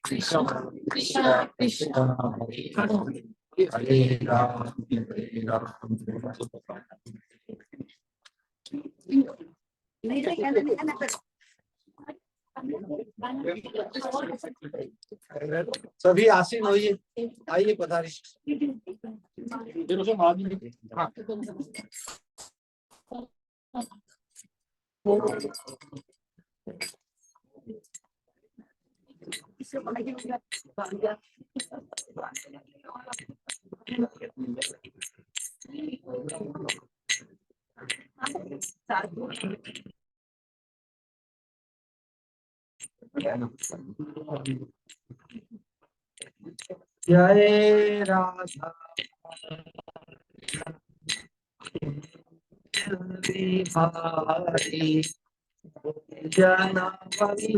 Krishna Krishna Krishna Hare Ram Hare Ram. सभी आसीन होइए, आइए पधारिए। जय राधा बिहारी जना भाई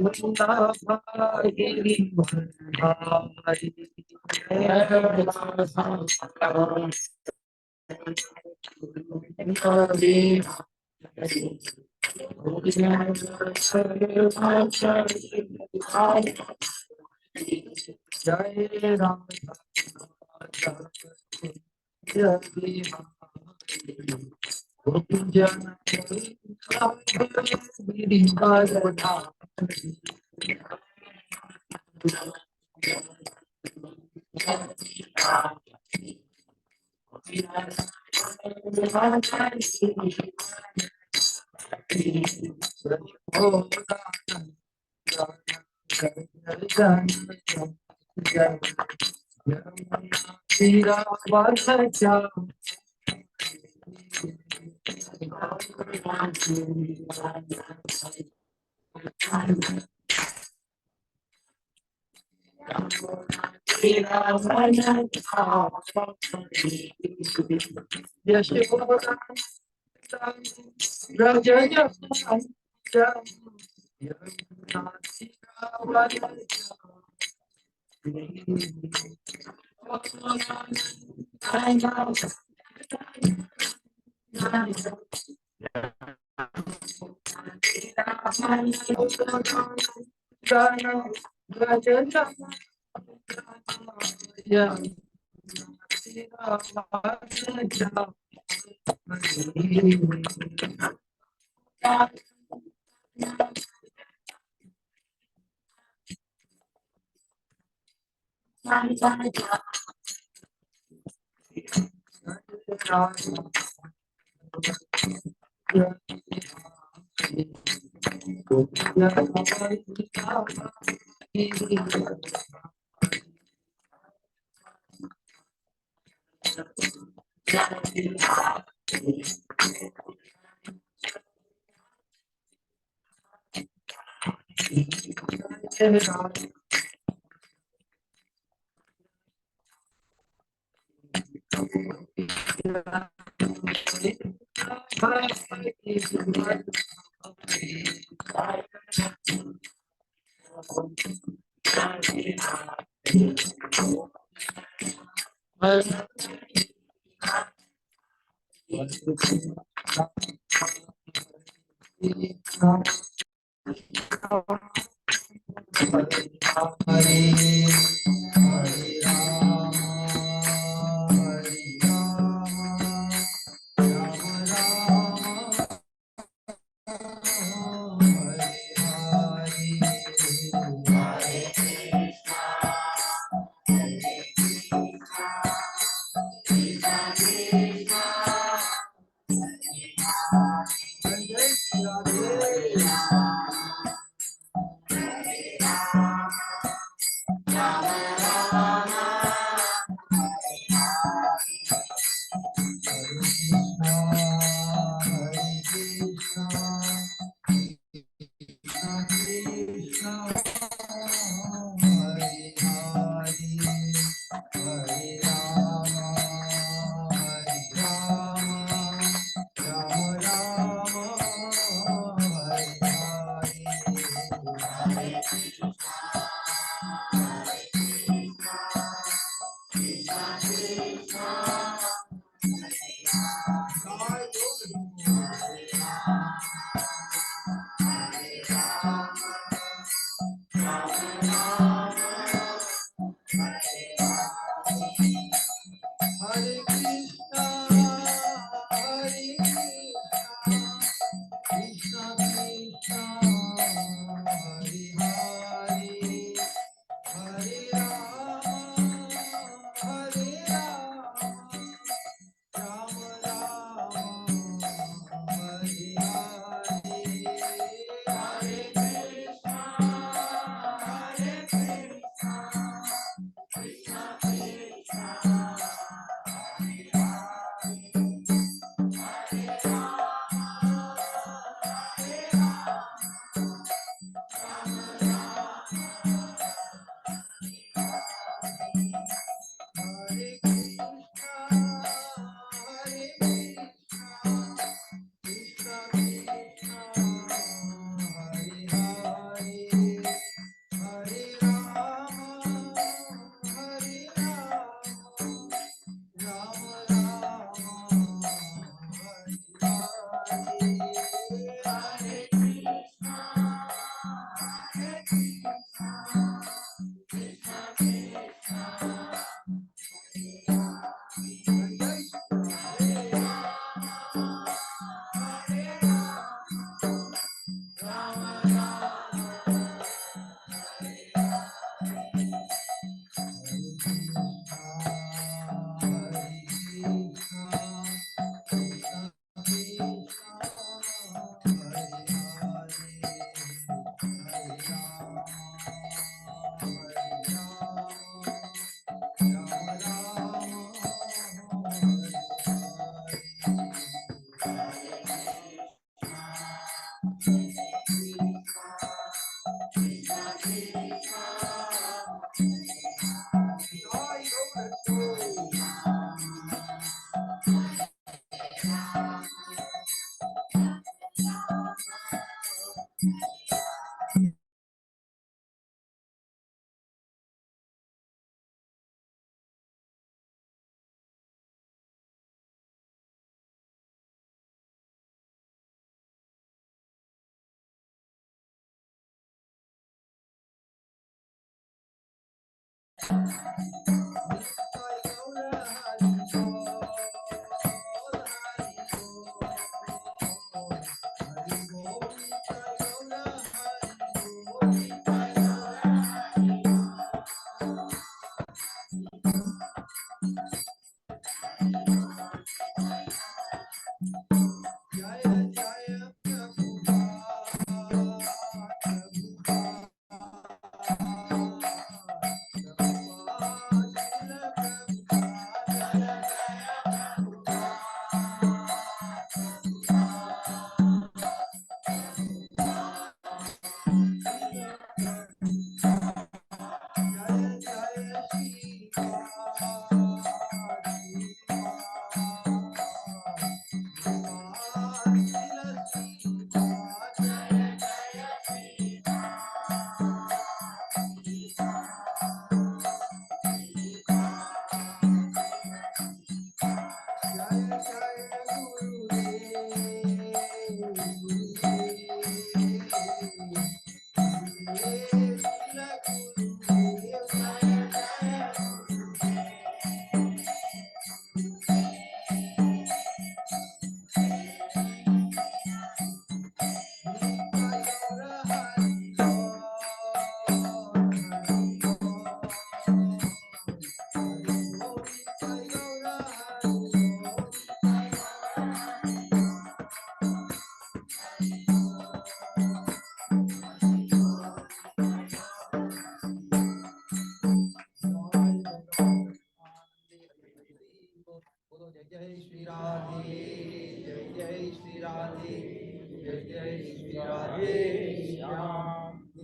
जय राम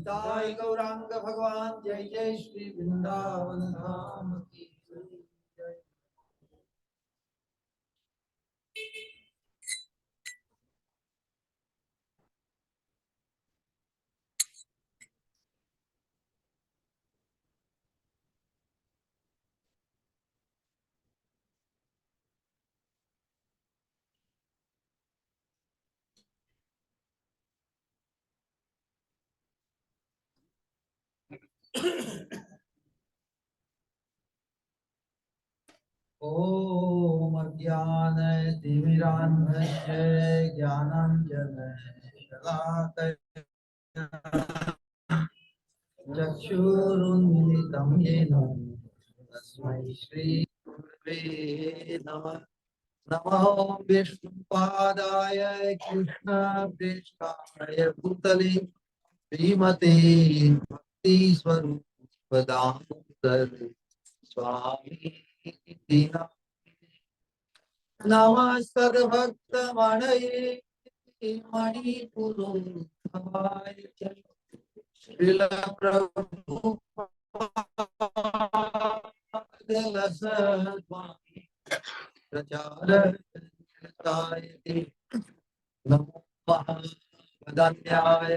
निताय गौरांग भगवान जय जय श्री वृंदावन धाम की जय। ओम अज्ञानतिमिरान्धस्य ज्ञानाञ्जनशलाकया चक्षुरुन्मिलितं येन तस्मै श्रीगुरवे नमः। नमो विष्णुपादाय कृष्णप्रेष्ठाय भूतले श्रीमते भक्तिस्वरूप दामोदर स्वामी नमस्तभक्तमणये मणिपुरोधाय श्रील प्रभुपादलसद्वामि प्रचारकाय नमो महावदन्याय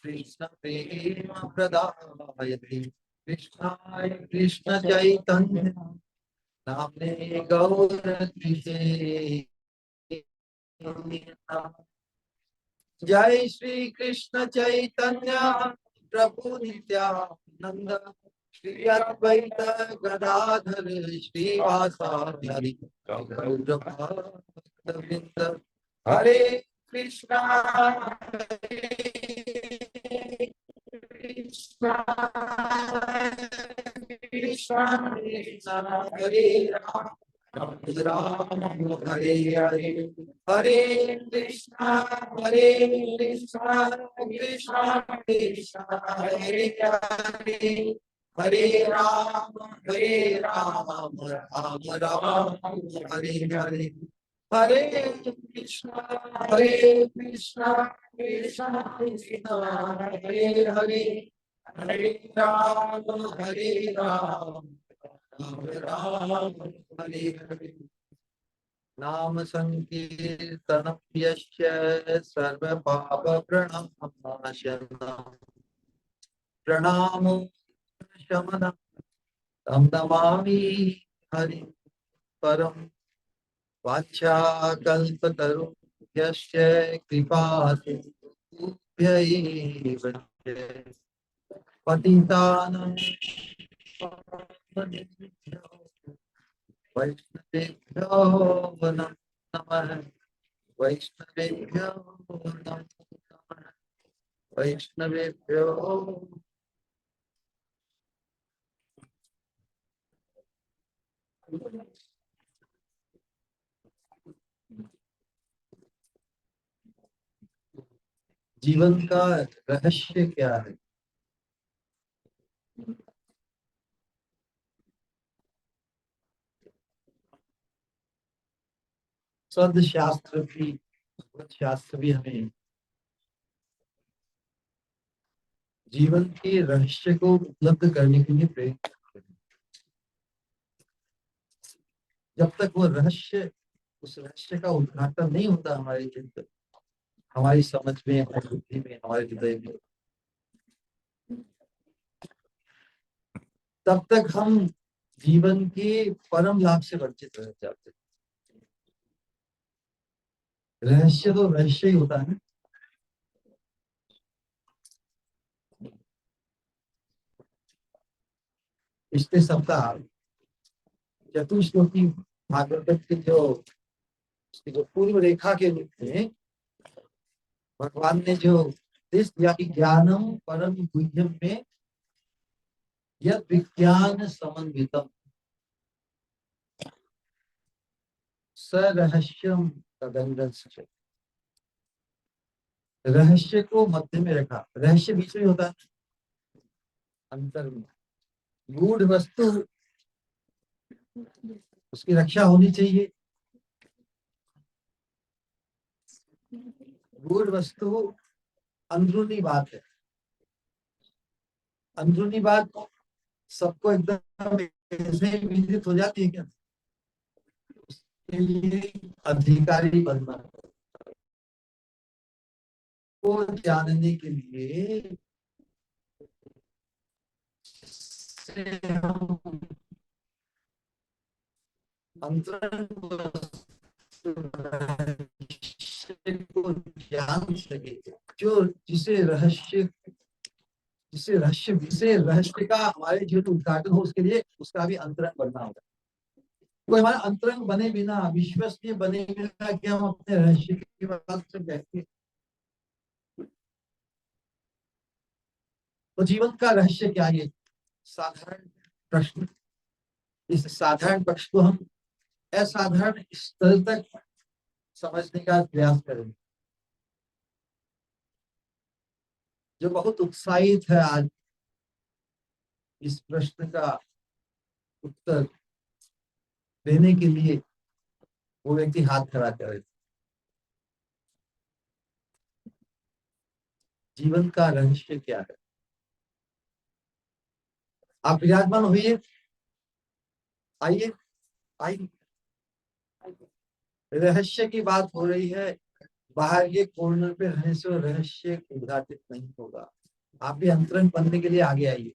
कृष्ण प्रेम प्रदाय कृष्णाय कृष्ण चैतन्य नामने गौरद्विषे जय श्री कृष्ण चैतन्य प्रभु नित्यानंद श्री अद्वैत गदाधर श्रीवासादि गौरभक्तवृंद हरे कृष्णा कृष्णा कृष्णा हरे राम राम हरे हरे हरे कृष्णा कृष्णा कृष्णा हरे हरे हरे राम राम राम हरे हरे हरे कृष्णा कृष्णा कृष्णा कृष्णा हरे हरे हरे राम राम हरे हरे नाम संकीर्तनं यस्य सर्वपाप प्रणामः प्रणामो शमनं तं नमामि हरि परं वाञ्छाकल्पतरुभ्यश्च कृपासिन्धुभ्यैव पतितानां वैष्णवेभ्यो नमः वैष्णवेभ्यो नमः वैष्णवेभ्यो। जीवन का रहस्य क्या है? सदशास्त्र भी शास्त्र भी हमें जीवन के रहस्य को उपलब्ध करने के लिए प्रेरित करते हैं। जब तक वो रहस्य उस रहस्य का उद्घाटन नहीं होता हमारे चिंतन हमारी समझ में हमारी बुद्धि में हमारे हृदय में तब तक हम जीवन के परम लाभ से वंचित रह जाते हैं। रहस्य तो रहस्य ही होता है। पिछले सप्ताह चतुश्लोकी भागवत के जो पूर्व रेखा के रूप में भगवान ने जो उपदेश दिया कि ज्ञानम परम गुह्यम में यद विज्ञान समन्वितम सरहस्यम तदंगस्य। रहस्य को मध्य में रखा। रहस्य बीच में होता है, अंतर में। गूढ़ वस्तु उसकी रक्षा होनी चाहिए। गूढ़ वस्तु अंदरूनी बात है। अंदरूनी बात सबको एकदम ऐसे ही विदित हो जाती है क्या? उसके लिए अधिकारी बनना को जानने के लिए अंतरंग को जान सके, जो जिसे रहस्य जिससे रहस्य का हमारे जीवन में उद्घाटन हो, उसके लिए उसका भी अंतरंग बनना होगा। कोई हमारा अंतरंग बने बिना, विश्वसनीय बने बिना कि हम अपने रहस्य की बात से कहते। तो जीवन का रहस्य क्या है? साधारण प्रश्न। इस साधारण प्रश्न को हम असाधारण स्तर तक समझने का प्रयास करें। जो बहुत उत्साहित है आज इस प्रश्न का उत्तर देने के लिए, वो व्यक्ति हाथ खड़ा करे। जीवन का रहस्य क्या है? आप विराजमान होइए, आइए आइए। रहस्य की बात हो रही है, बाहर के कॉर्नर पे रहने से रहस्य उद्घाटित नहीं होगा। आप भी अंतरंग बनने के लिए आगे आइए।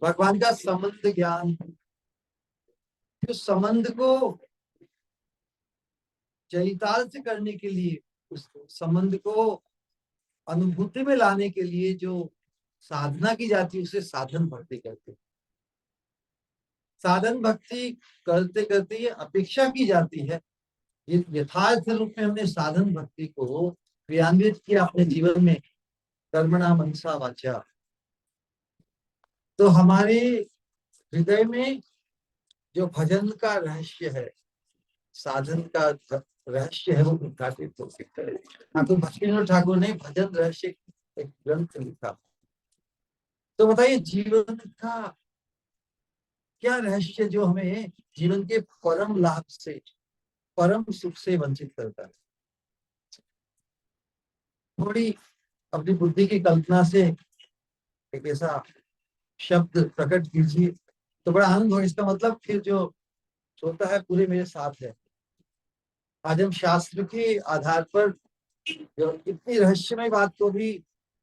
भगवान का संबंध ज्ञान, उस संबंध को चरितार्थ से करने के लिए, उस संबंध को अनुभूति में लाने के लिए जो साधना की जाती है, उसे साधन भक्ति कहते हैं। साधन भक्ति करते करते ये अपेक्षा की जाती है, ये यथार्थ रूप में हमने साधन भक्ति को क्रियान्वित किया अपने जीवन में, कर्मणा मनसा वाचा, तो हमारे हृदय में जो भजन का रहस्य है, साधन का रहस्य है, वो उद्घाटित हो सकता है। ठाकुर भक्तिविनोद ठाकुर ने भजन रहस्य एक ग्रंथ लिखा। तो बताइए जीवन का क्या रहस्य जो हमें जीवन के परम लाभ से, परम सुख से वंचित करता है? थोड़ी अपनी बुद्धि की कल्पना से एक ऐसा शब्द प्रकट कीजिए तो बड़ा आनंद हो। इसका मतलब फिर जो होता है पूरे मेरे साथ है। आज हम शास्त्र के आधार पर जो इतनी रहस्यमय बात को भी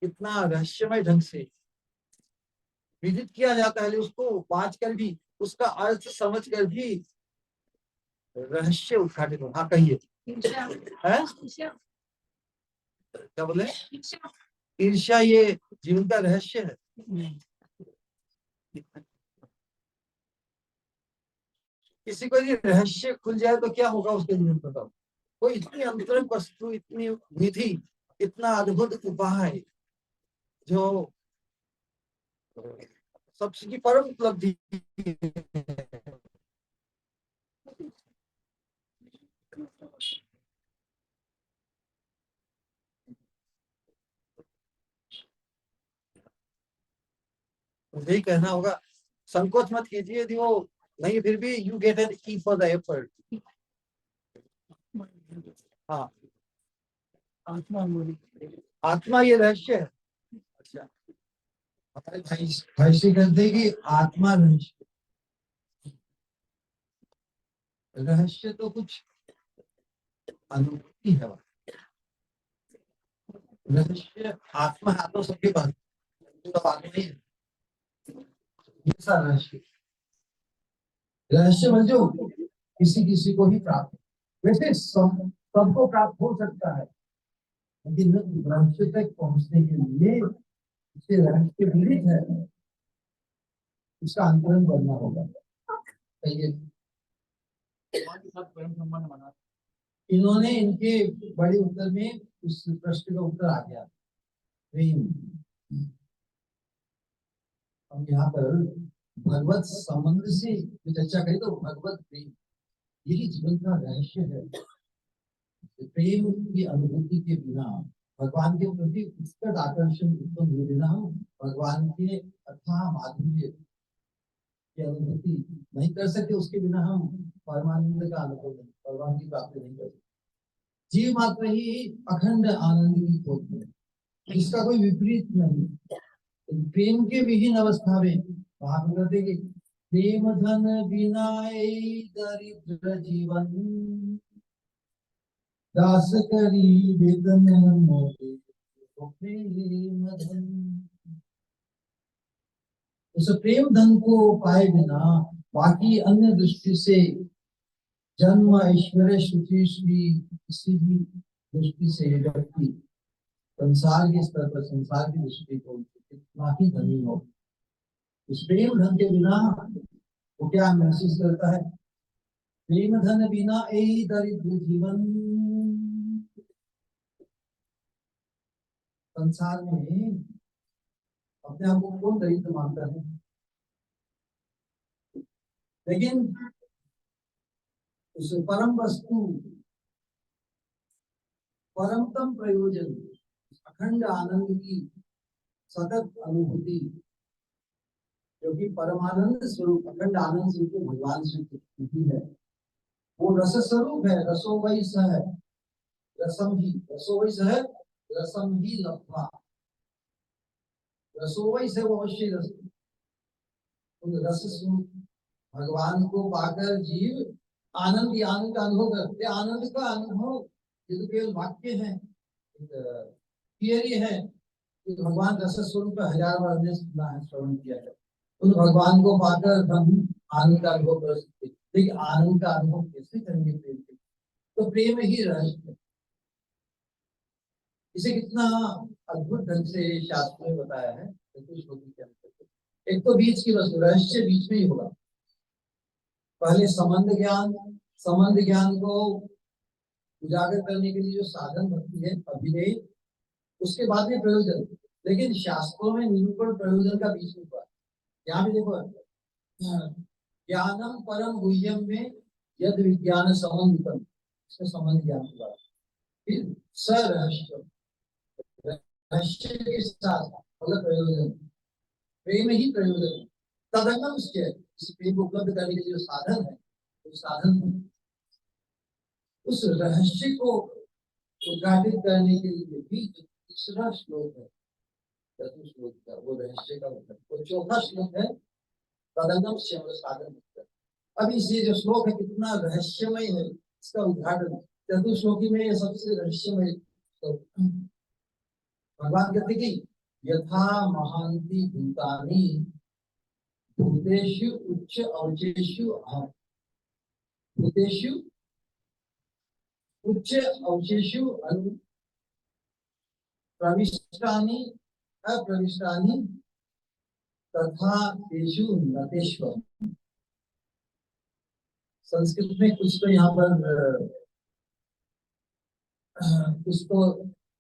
इतना रहस्यमय ढंग से विदित किया जाता है, उसको पाँच कर भी, उसका अर्थ समझ कर भी रहस्य उद्घाटित हो। हाँ कहिए, क्या बोले? ईर्ष्या ये जीवन का रहस्य है। किसी को ये रहस्य खुल जाए तो क्या होगा उसके जीवन में? बताओ। कोई इतनी अंतरंग वस्तु, इतनी निधि, इतना अद्भुत उपाय जो सबकी परम उपलब्धि, मुझे ही कहना होगा। संकोच मत कीजिए यदि वो नहीं, फिर भी you get an E for the effort. हाँ, आत्मा ये रहस्य है। अच्छा, हमारे भाई से कहते हैं कि आत्मा रहस्य। रहस्य तो कुछ अनुभूति है। रहस्य आत्मा हाथों सबके पास, तो आत्मा ही है। ये सा रहस्य, रहस्य जो किसी किसी को ही प्राप्त, वैसे सबको प्राप्त हो सकता है, लेकिन रहस्य तक पहुंचने के लिए इसे रहस्य विदित है, इसका अंतरण करना होगा। इन्होंने इनके बड़े उत्तर में उस प्रश्न का उत्तर आ गया, प्रेम। हम यहाँ पर भगवत संबंध से चर्चा करें तो भगवत प्रेम यही जीवन का रहस्य है। प्रेम की अनुभूति के बिना, भगवान के प्रति उत्कट आकर्षण उत्पन्न हुए बिना भगवान के अथाह माधुर्य की अनुभूति नहीं कर सकते। उसके बिना हम परमानंद का अनुभव नहीं, भगवान की प्राप्ति नहीं कर सकते। जीव मात्र ही अखंड आनंद की खोज है, इसका कोई विपरीत नहीं। प्रेम के विहीन अवस्था में वहां कहते कि प्रेम धन बिना दरिद्र जीवन, दास करी वेदन मोरे प्रेम धन। उस प्रेम धन को पाए बिना बाकी अन्य दृष्टि से जन्म ऐश्वर्य शुचि श्री किसी भी दृष्टि से व्यक्ति संसार के स्तर पर, संसार की दृष्टि को कितना ही धनी हो, उस प्रेम धन के बिना वो क्या महसूस करता है? प्रेम धन बिना यही दरिद्र जीवन। संसार में अपने आप को कौन दरिद्र मानता है? लेकिन उस परम वस्तु, परमतम प्रयोजन, अखंड आनंद की सतत अनुभूति, जो कि परमानंद स्वरूप, अखंड आनंद स्वरूप भगवान श्री कृष्ण है, वो रस स्वरूप है। रसो वही स है, रसम ही, रसो वही स है, रसम ही लब्धा। रसो वही से वो अवश्य रस, उन रस स्वरूप भगवान को पाकर जीव आनंद ही आनंद का अनुभव करते। आनंद का अनुभव ये तो केवल वाक्य है, थियरी है कि भगवान रस स्वरूप हजार बार हमने सुना है, श्रवण किया है। उन भगवान को पाकर हम आनंद का अनुभव कर सकते, लेकिन आनंद का अनुभव कैसे करेंगे? प्रेम से। तो प्रेम ही रहस्य है। इसे कितना अद्भुत ढंग से शास्त्र में बताया है। एक तो बीच की वस्तु, रहस्य बीच में ही होगा। पहले संबंध ज्ञान, संबंध ज्ञान को उजागर करने के लिए जो साधन भक्ति है, अभिनय, उसके बाद में प्रयोजन। लेकिन शास्त्रों में निरूपण प्रयोजन का बीच में हुआ। यहाँ भी देखो, ज्ञानम परम गुह्यम में यद विज्ञान संबंधितम, इसमें संबंध ज्ञान की बात। फिर सरहस्य, रहस्य के साथ मतलब प्रयोजन, प्रेम ही प्रयोजन। तदंगम से इस प्रेम को उपलब्ध करने के लिए जो साधन है, वो साधन उस रहस्य को उद्घाटित करने के लिए भी तीसरा श्लोक है, चतुर्श्लोक का, वो रहस्य का मतलब। वो चौथा श्लोक है तदंगम से साधन। अब इसे जो श्लोक है कितना रहस्यमय है, इसका उद्घाटन चतुर्श्लोकी में ये सबसे रहस्यमय। भगवान कहते कि यथा महांति भूतानि भूतेषु उच्च अवचेषु अहम्, भूतेषु उच्च अवचेषु अनु प्रविष्टानि अप्रविष्टानि तथा तेषु नतेष्व। संस्कृत में कुछ तो यहाँ पर कुछ तो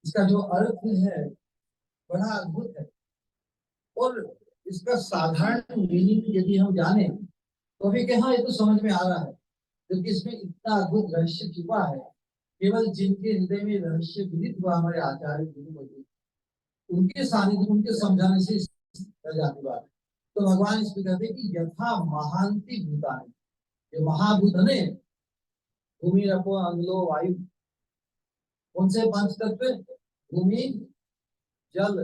इसका जो अर्थ है बड़ा अद्भुत है, और इसका साधारण मीनिंग यदि हम जाने तो भी कहा ये तो समझ में आ रहा है, क्योंकि इसमें इतना अद्भुत रहस्य छुपा है। केवल जिनके हृदय में रहस्य विदित हुआ, हमारे आचार्य गुरु, उनके सानिध्य, उनके समझाने से रह जाती बात। तो भगवान इसमें कहते हैं कि यथा महांति भूतानि, ये महाभूत है, भूमि रपो अम्लो वायु, कौन से पांच तत्व? भूमि, जल,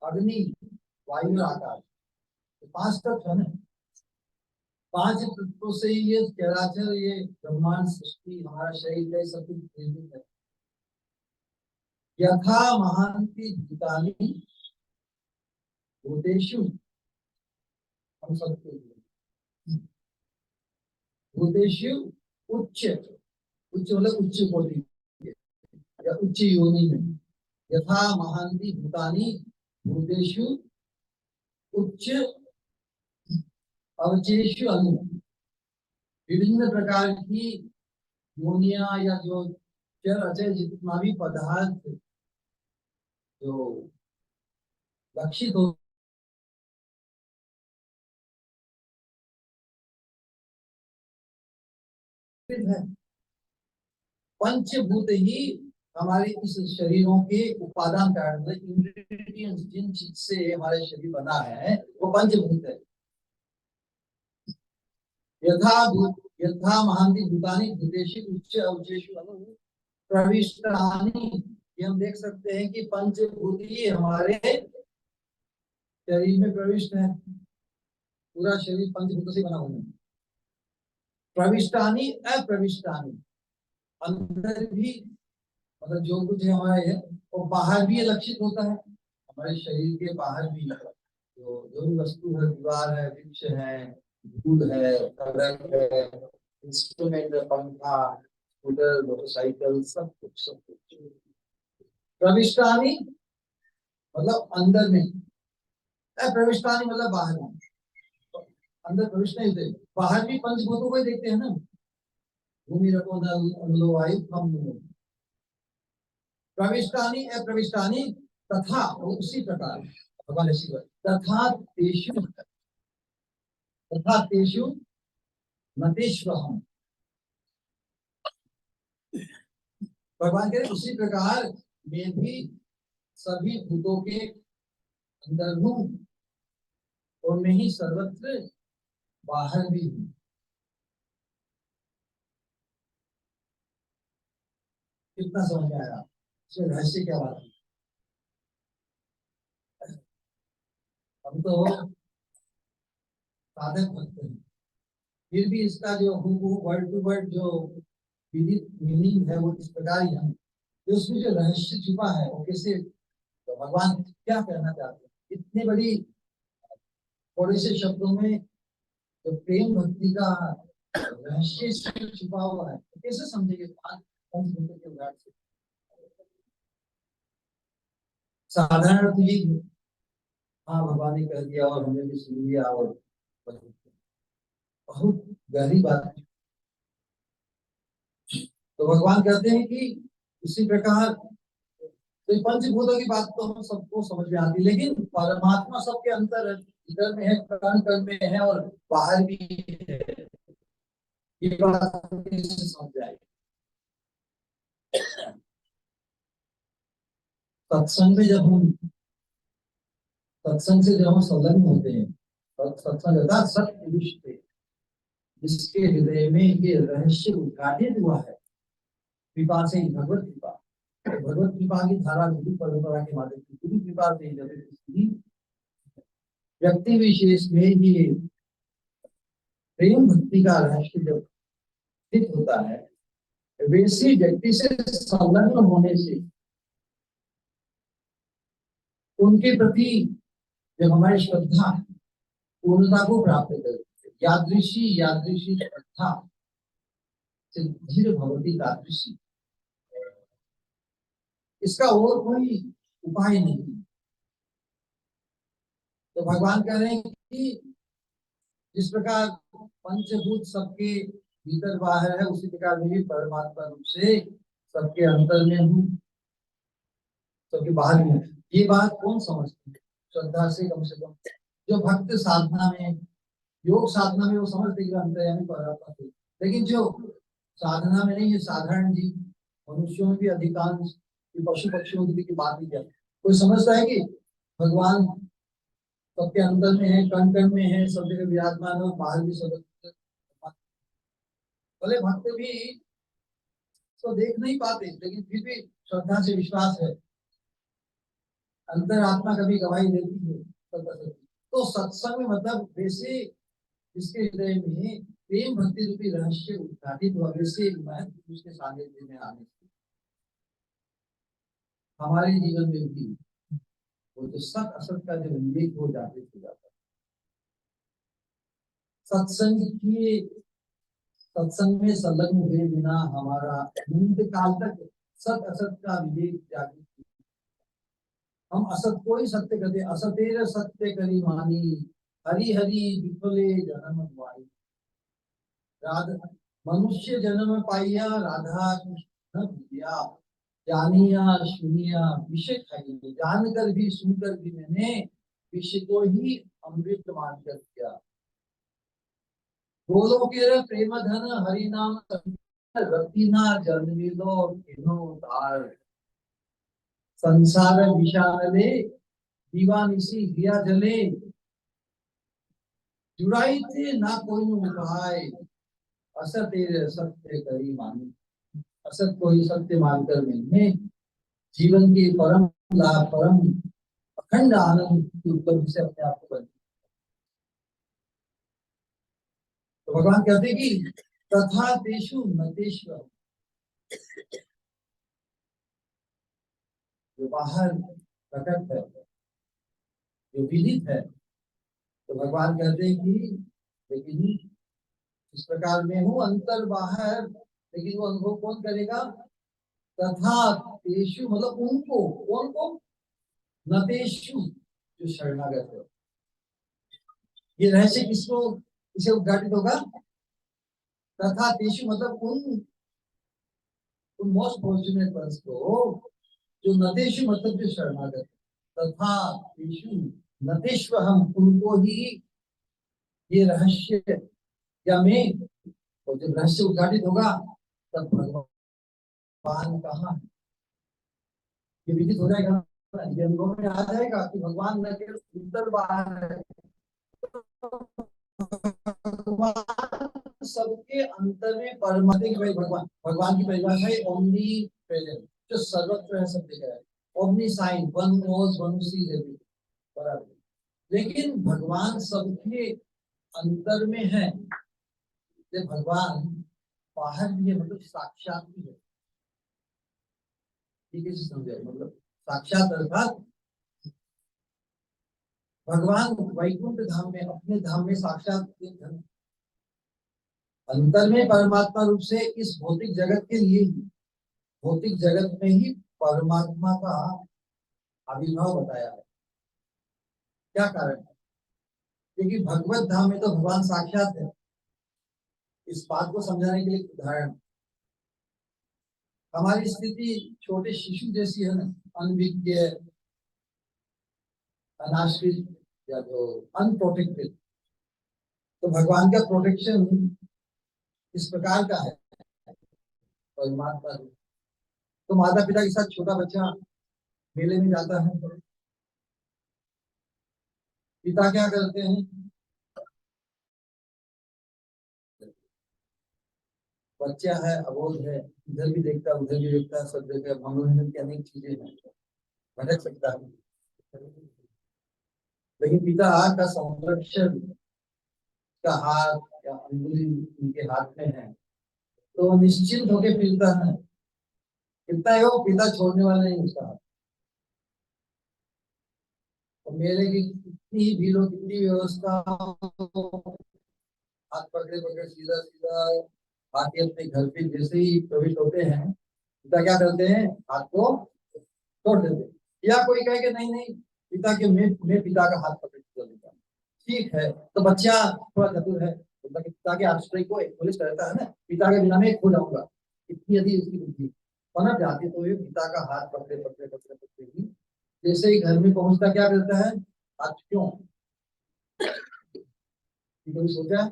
अग्नि, वायु और आकाश, पांच तत्व है ना। पांच तत्वों से ही ये चराचर, ये ब्रह्मांड सृष्टि, हमारा शरीर है, सब कुछ निर्मित है। यथा महांति भूतानि भूतेषु, हम सबके लिए भूतेषु उच्च, उच्च मतलब उच्च कोटि या उच्च योनि में। यथा महांति भूतानि भूतेषु उच्च अवचेषु अनु, विभिन्न प्रकार की योनिया या जो चर अचर जितना भी पदार्थ जो लक्षित हो है, पंचभूत ही हमारे इस शरीरों के उपादान कारण, इंग्रेडिएंट्स जिन चीज से हमारे शरीर बना है वो पंचभूत है। यथा महांति भूतानि भूतेषु उच्च अवचेषु अनु प्रविष्टानि, हम देख सकते हैं कि पंचभूत ही हमारे शरीर में प्रविष्ट है। पूरा शरीर पंचभूत से बना हुआ है। प्रविष्टानि अप्रविष्टानि, अंदर भी मतलब जो कुछ है हमारे है, और बाहर भी लक्षित होता है। हमारे शरीर के बाहर भी जो भी वस्तु है, दीवार है, वृक्ष है, धूल है, सड़क है, इंस्ट्रूमेंट, पंखा, स्कूटर, मोटरसाइकिल, सब कुछ। प्रविष्टानी मतलब अंदर में, प्रविष्टानी मतलब बाहर में। अंदर प्रवेश नहीं होते, बाहर भी पंचभूतों को ही देखते हैं ना। भूमि रखो नलो वायु हम। प्रविष्टानी अप्रविष्टानी तथा, उसी प्रकार भगवान तथा तेषु, तथा तेषु नतेष्वहम्। भगवान कह रहे उसी प्रकार मैं भी सभी भूतों के अंदर हूँ और मैं ही सर्वत्र बाहर भी हूँ। कितना समझ में आया? इसमें रहस्य क्या बात है? हम तो साधक भक्त हैं, फिर भी इसका जो वर्ड टू वर्ड जो मीनिंग है वो इस प्रकार ही है। तो उसमें जो रहस्य छुपा है वो कैसे, तो भगवान क्या कहना चाहते हैं इतनी बड़ी थोड़े से शब्दों में, जो प्रेम भक्ति का रहस्य छुपा हुआ है, तो कैसे समझेंगे पंचभूतों के उदाहरण से? साधारण तो ये, हाँ भगवान ने कह दिया और हमने भी सुन लिया, और बहुत गहरी बात है। तो भगवान कहते हैं कि इसी प्रकार, तो पंचभूतों की बात तो हम सबको समझ में आती है, लेकिन परमात्मा सबके अंदर है, इधर में है, कण कण में है और बाहर भी है। ये बात कैसे समझ जाएगी? सत्संग में जब हम, सत्संग से जब हम संलग्न होते हैं, सत्संग सत्य रिश्ते, जिसके हृदय में ये रहस्य उद्घाटित हुआ है कृपा से, भगवत कृपा, भगवत कृपा की धारा गुरु परंपरा के माध्यम से, गुरु कृपा से जब किसी व्यक्ति विशेष में ये प्रेम भक्ति का रहस्य जब स्थित होता है, वैसे व्यक्ति से संलग्न होने से उनके प्रति जब हमारी श्रद्धा पूर्णता को प्राप्त करती है, यादृशी यादृशी श्रद्धा सिद्धिर भवती तादृशी, इसका और कोई उपाय नहीं। तो भगवान कह रहे हैं कि जिस प्रकार पंचभूत सबके भीतर बाहर है, उसी प्रकार मैं भी परमात्मा रूप से सबके अंदर में हूँ, सबके बाहर में हूँ। ये बात कौन समझते है? श्रद्धा से कम, जो भक्त साधना में, योग साधना में वो समझते कि अंतर्यामी परमात्मा थे, लेकिन जो साधना में नहीं है, साधारण जीव, मनुष्यों में भी अधिकांश, पशु पक्षियों की बात नहीं करते, कोई समझता है कि भगवान सबके अंदर में है, कण कण में है, सब जगह विराजमान है, बाहर भी सब। भले भक्त भी तो देख नहीं पाते, लेकिन फिर भी श्रद्धा से विश्वास है, अंतर आत्मा कभी गवाही देती है। तो सत्संग में मतलब वैसे जिसके हृदय में प्रेम भक्ति रूपी रहस्य उद्घाटित हुआ, वैसे महत्व उसके सानिध्य में आने से हमारे जीवन में भी वो जो सत असत का जो विवेक हो जागृत हो जाता है। सत्संग की, सत्संग में संलग्न हुए बिना हमारा अनंत काल तक सत असत का विवेक जागृत, हम असत को ही सत्य कहते, असतेर सत्य करी मानी, हरि हरि विफले जन्म द्वारी। राधा मनुष्य जन्म पाइया, राधा कृष्ण भैया, जानिया सुनिया विषय खाइए, जानकर भी सुनकर भी मैंने विषय को ही अमृत मानकर किया। बोलो के प्रेम धन हरि नाम रतिना जन्मी दो तार, संसार विशाले दीवानिसी दिया जले, जुड़ाई थे ना कोई उपाय, असत सत्य करी मानी। असत को ही सत्य मानकर मैंने जीवन के परम लाभ, परम अखंड आनंद की उपलब्धि से अपने आप को बने। तो भगवान कहते कि तथा तेषु नतेष्व, जो बाहर प्रकट है, जो विदित है, तो भगवान कहते हैं कि लेकिन इस प्रकार मैं हूँ अंतर बाहर, लेकिन वो अनुभव कौन करेगा? तथा तेषु मतलब उनको, कौन को? नतेषु, जो शरणागत है। ये रहस्य किसको, इसे उद्घाटित होगा? तथा तेषु मतलब उन मोस्ट फॉर्चुनेट वंस को, जो नतेषु मतलब जो शरणागत, तथा तेषु नतेष्व हम, उनको ही ये रहस्य या में, और जब रहस्य उद्घाटित होगा तब भगवान कहाँ है ये विदित हो जाएगा, ये अनुभव में आ जाएगा कि भगवान न केवल अंतर बाहर है, भगवान सबके अंतर में परमात्मा की, भगवान की परिभाषा है ओमनी प्रेजेंट, जो सर्वत्र है, सब जगह है। Omniscient, one knows one sees everything, बराबर। लेकिन भगवान सबके अंतर में है, ये भगवान बाहर भी है, मतलब साक्षात भी है। ठीक है, समझे? मतलब साक्षात अर्थात भगवान वैकुंठ धाम में, अपने धाम में साक्षात अंतर में परमात्मा रूप से इस भौतिक जगत के लिए ही, भौतिक जगत में ही परमात्मा का आविर्भाव बताया है। क्या कारण है? क्योंकि भगवत धाम में तो भगवान साक्षात है। इस बात को समझाने के लिए उदाहरण, हमारी स्थिति छोटे शिशु जैसी है ना, अनविज्ञ, अनाश्रित, या जो अनप्रोटेक्टेड। तो भगवान का प्रोटेक्शन इस प्रकार का है, परमात्मा। तो माता पिता के साथ छोटा बच्चा मेले में जाता है, पिता क्या करते हैं? बच्चा है, अबोध है, इधर भी देखता है उधर भी देखता है, सब जगह मनोरंजन की अनेक चीजें हैं, भटक सकता है। लेकिन पिता का संरक्षण का हाथ या अंगुली उनके हाथ में है, तो निश्चिंत होकर फिरता है। कितना है वो, पिता छोड़ने वाला नहीं उसका हाथ। तो मेले की कितनी ही भीड़ हो, कितनी व्यवस्था हो, हाथ पकड़े पकड़े सीधा सीधा आके अपने घर पे जैसे ही प्रवेश होते हैं, पिता क्या करते हैं? हाथ को तोड़ देते हैं। या कोई कहे कि नहीं नहीं, पिता के मैं पिता का हाथ पकड़ के चल देता हूँ। ठीक है, तो बच्चा थोड़ा चतुर है, बोलता कि पिता के आश्रय को एक्नॉलेज करता है ना, पिता के बिना मैं खो जाऊंगा, इतनी यदि उसकी बुद्धि पनप जाती, तो ये पिता का हाथ पकड़े पकड़े पकड़े पकड़े ही जैसे ही घर में पहुंचता, क्या करता है? आज क्यों, कभी सोचा?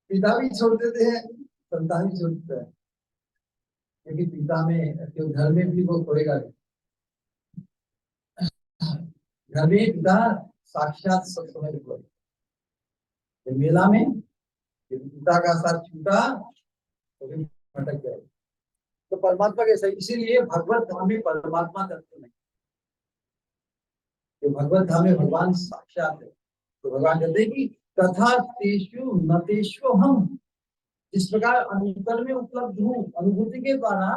पिता भी छोड़ देते हैं, संतान भी छोड़ देता है, क्योंकि पिता में, क्यों घर में भी वो खोएगा नहीं। घर में पिता साक्षात सब समय खोए, मेला में यदि पिता का साथ छूटा तो फिर भटक जाए। तो परमात्मा कैसे, इसीलिए भगवत धाम में परमात्मा तत्व नहीं, तो भगवत धाम में भगवान साक्षात है। तो भगवान कहते हैं कि तथा तेषु नतेषु हम, इस प्रकार अंतर में उपलब्ध हूँ, अनुभूति के द्वारा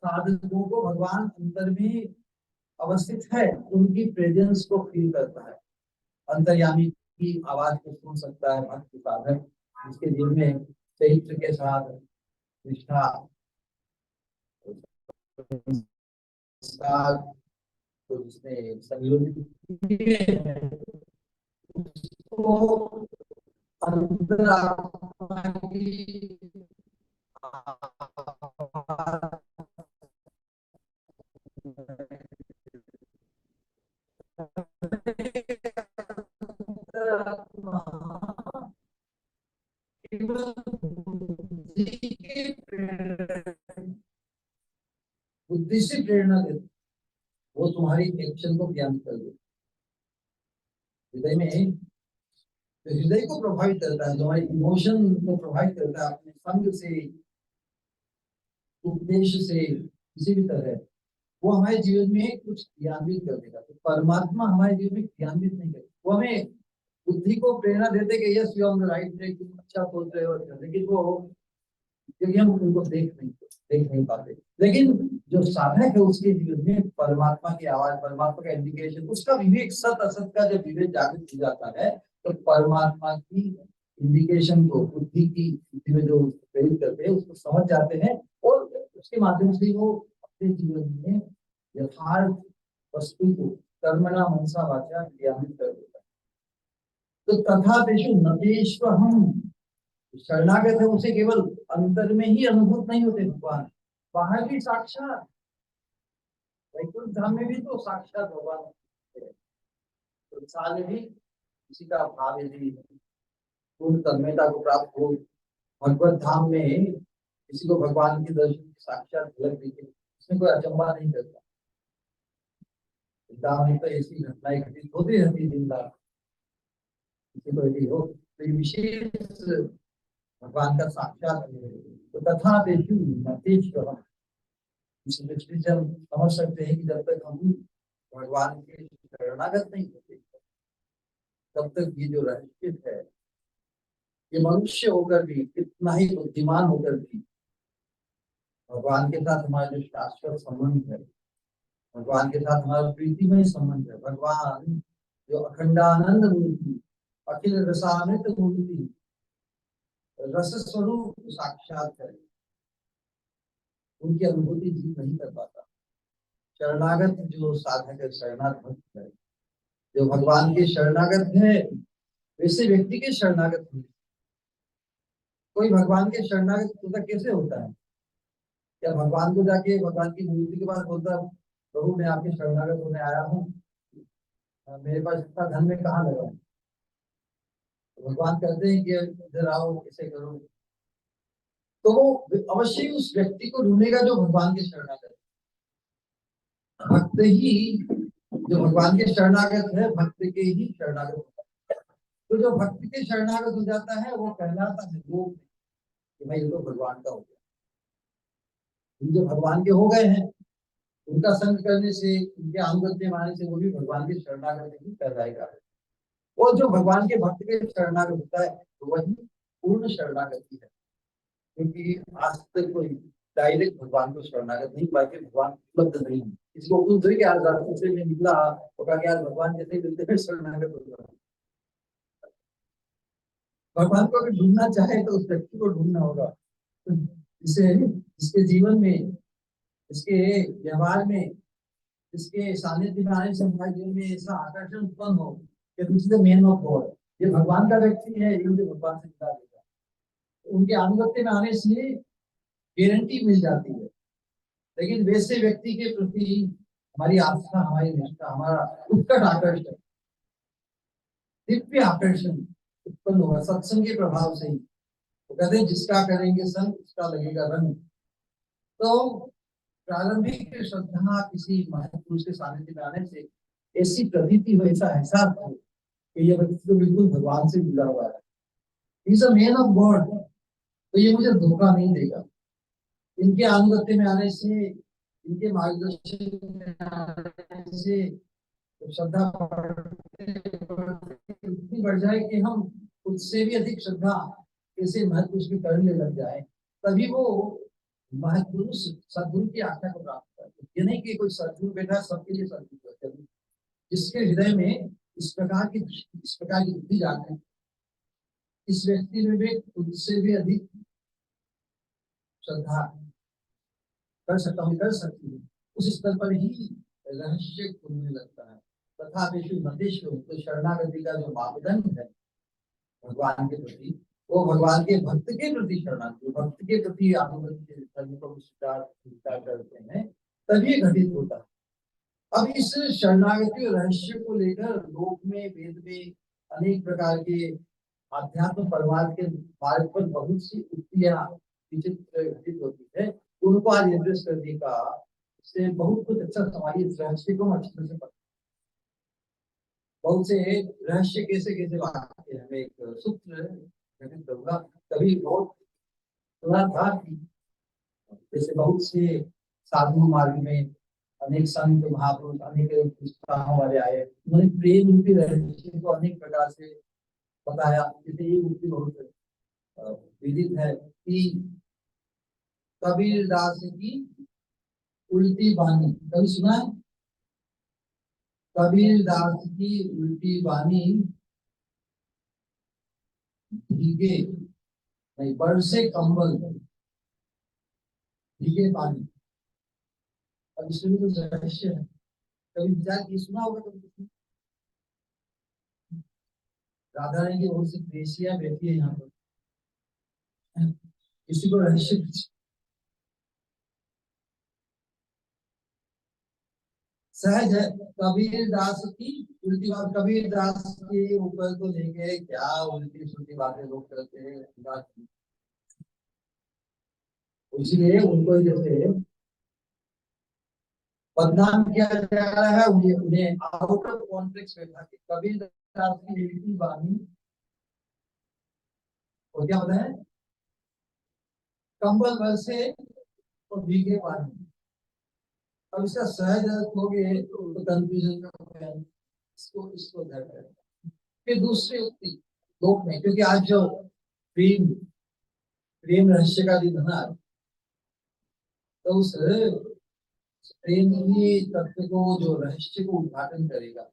साधकों को भगवान अंतर में अवस्थित है, उनकी प्रेजेंस को फील करता है। अंतर्यामी की आवाज को सुन सकता है भक्त साधक, जिसके दिल में चैत्र के साथ निष्ठा, संस्कार को जिसने संयोजित किए हैं, उसको अंतर आत्मा की बुद्धि से प्रेरणा देती, वो तुम्हारी एक्शन को ज्ञान कर दे। हृदय में, तो हृदय को प्रभावित करता है, जो हमारे इमोशन को प्रभावित करता है, अपने संग से, उपदेश से, किसी भी तरह, वो हमारे जीवन में कुछ क्रियान्वित कर देगा। तो परमात्मा हमारे जीवन में क्रियान्वित नहीं करेगा, वो हमें बुद्धि को प्रेरणा देते कि yes you on the right track, तुम अच्छा सोच रहे हो, लेकिन वो, क्योंकि हम उनको देख नहीं पाते। लेकिन जो साधक है उसके जीवन में परमात्मा की आवाज, परमात्मा का इंडिकेशन, उसका विवेक, सत असत का जब विवेक जागृत हो जाता है, तो परमात्मा की इंडिकेशन को, बुद्धि में जो प्रेरित करते हैं उसको समझ जाते हैं और उसके माध्यम से वो अपने जीवन में यथार्थ वस्तु को कर्मणा मनसा वाचा क्रियान्वित कर देता है। तो तथा तेषु नतेष्व हम शरणागत है, उसे केवल अंतर में ही अनुभूत नहीं होते भगवान, बाहर भी साक्षात, वैकुंठ धाम में भी तो साक्षात भगवान है। तो साल में भी किसी का भाव यदि पूर्ण तन्मयता को प्राप्त हो, भगवत धाम में किसी को भगवान के दर्शन की साक्षात झलक दिखे, उसमें कोई अचंबा नहीं करता। धाम में तो ऐसी घटनाएं घटित होती रहती दिन रात, किसी को यदि हो तो विशेष भगवान का साक्षात अनुभव। तो तथा तेषु नतेष्व, इस दृष्टि से हम समझ सकते हैं कि जब तक हम भगवान के शरणागत नहीं होते तब तक ये जो रहस्य है, ये मनुष्य होकर भी, कितना ही बुद्धिमान होकर भी, भगवान के साथ हमारा जो शाश्वत संबंध है, भगवान के साथ हमारा प्रीतिमय संबंध है, भगवान जो अखंडानंद मूर्ति, अखिल रसामृत मूर्ति, रस स्वरूप साक्षात है, उनकी अनुभूति जीव नहीं कर पाता। शरणागत जो साधक है, शरणागत भक्त है, जो भगवान के शरणागत है, वैसे व्यक्ति के शरणागत है। कोई भगवान के शरणागत होता कैसे होता है? क्या भगवान को जाके भगवान की मूर्ति के पास बोलता प्रभु मैं आपके शरणागत होने आया हूँ, मेरे पास इतना धन में कहाँ लगा? तो भगवान कहते हैं कि इधर आओ, कैसे करो। तो वो अवश्य उस व्यक्ति को ढूंढेगा जो भगवान के शरणागत है। भक्त ही, जो भगवान के शरणागत है, भक्त के ही शरणागत होता है। तो जो भक्त के शरणागत हो जाता है वो कहलाता है लोग कि भाई ये तो भगवान का हो गया। जो भगवान के हो गए हैं, उनका संग करने से, उनके अनुगत्य मानने से वो भी भगवान के शरणागत ही कहलाएगा। और जो भगवान के भक्त के शरणागत होता है तो वही पूर्ण शरणागति है, क्योंकि आज तक कोई डायरेक्ट भगवान को शरणागत नहीं हुआ कि भगवान उपलब्ध नहीं है। इसको उधर के आधार में निकला तो क्या यार भगवान जैसे मिलते फिर शरणागत होगा। भगवान को अगर ढूंढना चाहे तो उस व्यक्ति को ढूंढना होगा जिसे, इसके जीवन में, इसके व्यवहार में, इसके सानिध्य में आने से हमारे जीवन में ऐसा आकर्षण उत्पन्न हो कि this is the man of God, ये भगवान का व्यक्ति है, ये मुझे भगवान से मिला देगा। उनके अनुगत्य में आने से गारंटी मिल जाती है। लेकिन वैसे व्यक्ति के प्रति हमारी आस्था, हमारी निष्ठा, हमारा उत्कट आकर्षण, दिव्य आकर्षण उत्पन्न होगा सत्संग के प्रभाव से ही। तो कहते हैं जिसका करेंगे संग उसका लगेगा रंग। तो प्रारंभिक श्रद्धा किसी महापुरुष के सानिध्य में आने से ऐसी प्रतीति हो, ऐसा एहसास हो कि ये व्यक्ति तो बिल्कुल भगवान से जुड़ा हुआ है, he is a man of God, तो ये मुझे धोखा नहीं देगा। इनके अनुगत्य में आने से, इनके मार्गदर्शन में आने से श्रद्धा इतनी बढ़ जाए कि हम उससे भी अधिक श्रद्धा ऐसे महत्पुरुष की करने लग जाए, तभी वो महत्पुरुष सद्गुरु की आज्ञा को प्राप्त करते। ये नहीं कि कोई सद्गुरु बैठा सबके लिए सद्गुरु, जिसके हृदय में इस प्रकार की बुद्धि जागे, इस व्यक्ति में भी उससे भी अधिक श्रद्धा कर सकता हूँ, कर सकती हूँ, उस स्तर पर ही रहस्य खुलने लगता है। तथा मतेश्वर, तो शरणागति का जो मापदंड है भगवान के प्रति, वो भगवान के भक्त के प्रति शरणागति, भक्त के प्रति अनुगति को स्वीकार करते हैं, तभी घटित होता है। अब इस शरणागति और रहस्य को लेकर लोक में, वेद में अनेक प्रकार के आध्यात्म परमार्थ के मार्ग पर बहुत सी उक्तियां विचित्र घटित होती है। उनको आज एड्रेस करने का, इससे बहुत कुछ अच्छा हमारी इस रहस्य को अच्छी तरह से पता, बहुत से रहस्य कैसे कैसे वाक्य हमें एक सूत्र घटित करूंगा। कभी बहुत सुना था कि जैसे बहुत से साधु मार्ग में अनेक संत महापुरुष, अनेक उत्साहों वाले आए, उन्होंने प्रेम रूपी रहस्य को अनेक प्रकार से बताया। जैसे ये मुक्ति बहुत विदित है कि कबीर दास की उल्टी बानी, कभी सुना है? कबीर दास की उल्टी बानी भीगे नहीं, बरसे कंबल भीगे पानी। अब इसमें भी तो रहस्य है। कभी विचार की सुना होगा कभी किसी? राधा रानी की ओर से प्रेसिया बैठी है यहाँ पर, किसी को रहस्य सहज है। कबीर दास की उल्टी बात, कबीर दास के ऊपर तो लेके क्या उल्टी सुल्टी बातें लोग करते हैं बात। इसलिए उनको जैसे बदनाम किया जा रहा है, उन्हें उन्हें आउट ऑफ कॉन्टेक्स्ट में था कि कबीर दास की लिखी वाणी और क्या होता है, कंबल बरसे और भीगे पानी। अब इसका सहज अर्थ हो गए तो कंफ्यूजन का इसको इसको धर है। फिर दूसरी उक्ति लोक में, क्योंकि आज जो प्रेम प्रेम रहस्य का दिन है ना, तो उस प्रेम की तत्व को, जो रहस्य को उद्घाटन करेगा,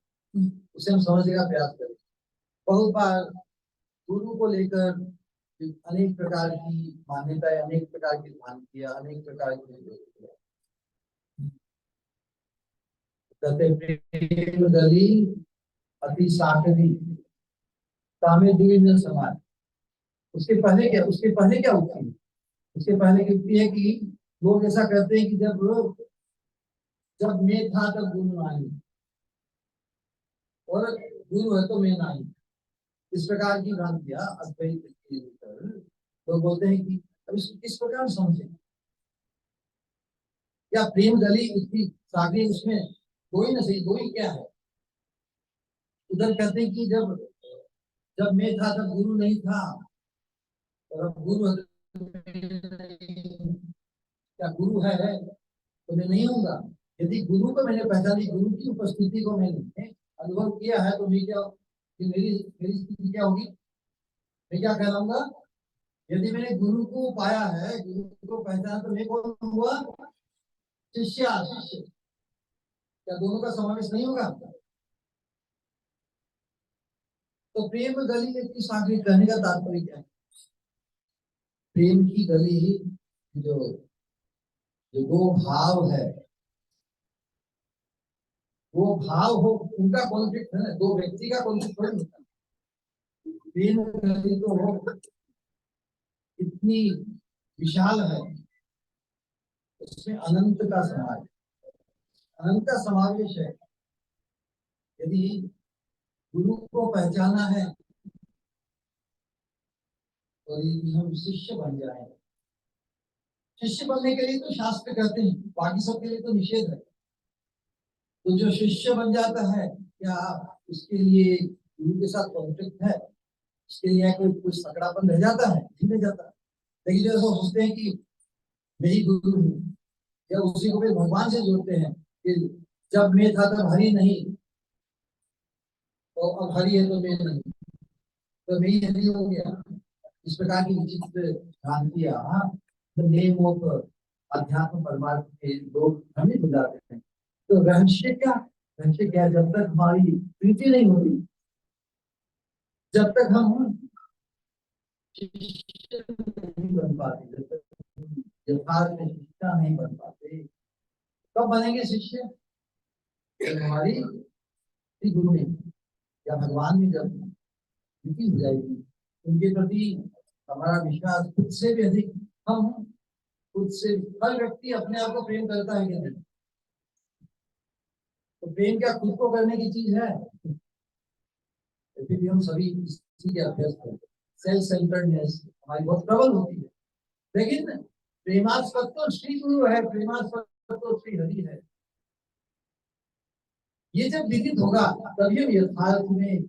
उसे हम समझने का प्रयास करें। बहुत बार गुरु को लेकर अनेक प्रकार की मान्यताएं, अनेक प्रकार की भ्रांतियां, अनेक प्रकार की कहते प्रेम गली अति साकरी तामे द्विविध समाज। उसके पहले क्या उक्ति है? उसके पहले की उक्ति है कि लोग ऐसा कहते हैं कि जब जब मैं था तब गुरु नहीं, और गुरु है तो मैं नहीं। इस प्रकार की भ्रांतियां अद्वैत के ऊपर लोग बोलते हैं कि अब इस प्रकार समझे या प्रेम गली उसकी सागरी, उसमें दो ही ना सही, दो ही क्या है। उधर कहते हैं कि जब जब मैं था तब गुरु नहीं था, और अब गुरु है तो क्या गुरु है तो मैं नहीं होगा। यदि गुरु को मैंने पहचानी, गुरु की उपस्थिति को मैंने अनुभव किया है, तो मैं क्या, कि मेरी मेरी स्थिति क्या होगी, मैं क्या कहलाऊंगा। यदि मैंने गुरु को पाया है, गुरु को पहचाना, तो मैं कौन हुआ, शिष्य शिष्य। क्या दोनों का समावेश नहीं होगा। तो प्रेम गली की सागरी कहने का तात्पर्य क्या है? प्रेम की गली, जो जो दो भाव है, वो भाव हो, उनका कॉन्फ्लिक्ट है ना, दो व्यक्ति का कॉन्फ्लिक्ट थोड़ी होता है। प्रेम गली तो हो इतनी विशाल है, उसमें अनंत का समाज, अनंत का समावेश है। यदि गुरु को पहचाना है, और यदि हम शिष्य बन जाए, शिष्य बनने के लिए तो शास्त्र कहते हैं, बाकी सब के लिए तो निषेध है। तो जो शिष्य बन जाता है, क्या उसके लिए गुरु के साथ कॉन्फ्लिक्ट है? इसके लिए कोई कुछ सकड़ापन रह जाता है? नहीं रह जाता। लेकिन जो सोचते हैं कि मैं ही गुरु हूँ, या उसी को भी भगवान से जोड़ते हैं कि जब मैं था तब हरि नहीं, तो अब हरि है तो मैं नहीं, तो मैं ही हरि हो गया। इस प्रकार की विचित्र भ्रांतियां नेम ऑफ अध्यात्म परमार्थ के लोग भ्रमित हो जाते हैं। तो रहस्य क्या, रहस्य क्या, जब तक हमारी प्रीति नहीं होती, जब तक हम शिष्य नहीं बन पाते, जब तक यथार्थ शिष्य नहीं बन पाते, कब बनेंगे शिष्य, जब हमारी गुरु ने या भगवान ने जब प्रीति हो जाएगी, उनके प्रति हमारा विश्वास खुद से भी अधिक, हम खुद से, हर व्यक्ति अपने आप को प्रेम करता है कि नहीं? तो प्रेम क्या खुद को करने की चीज है? फिर हम सभी इसी के अभ्यस्त हैं। सेल्फ सेंटर्डनेस हमारी बहुत प्रबल होती है। लेकिन प्रेमास्पद तो श्री गुरु है, प्रेमास्पद तो श्री हरि है। ये जब विदित होगा, तभी हम यथार्थ में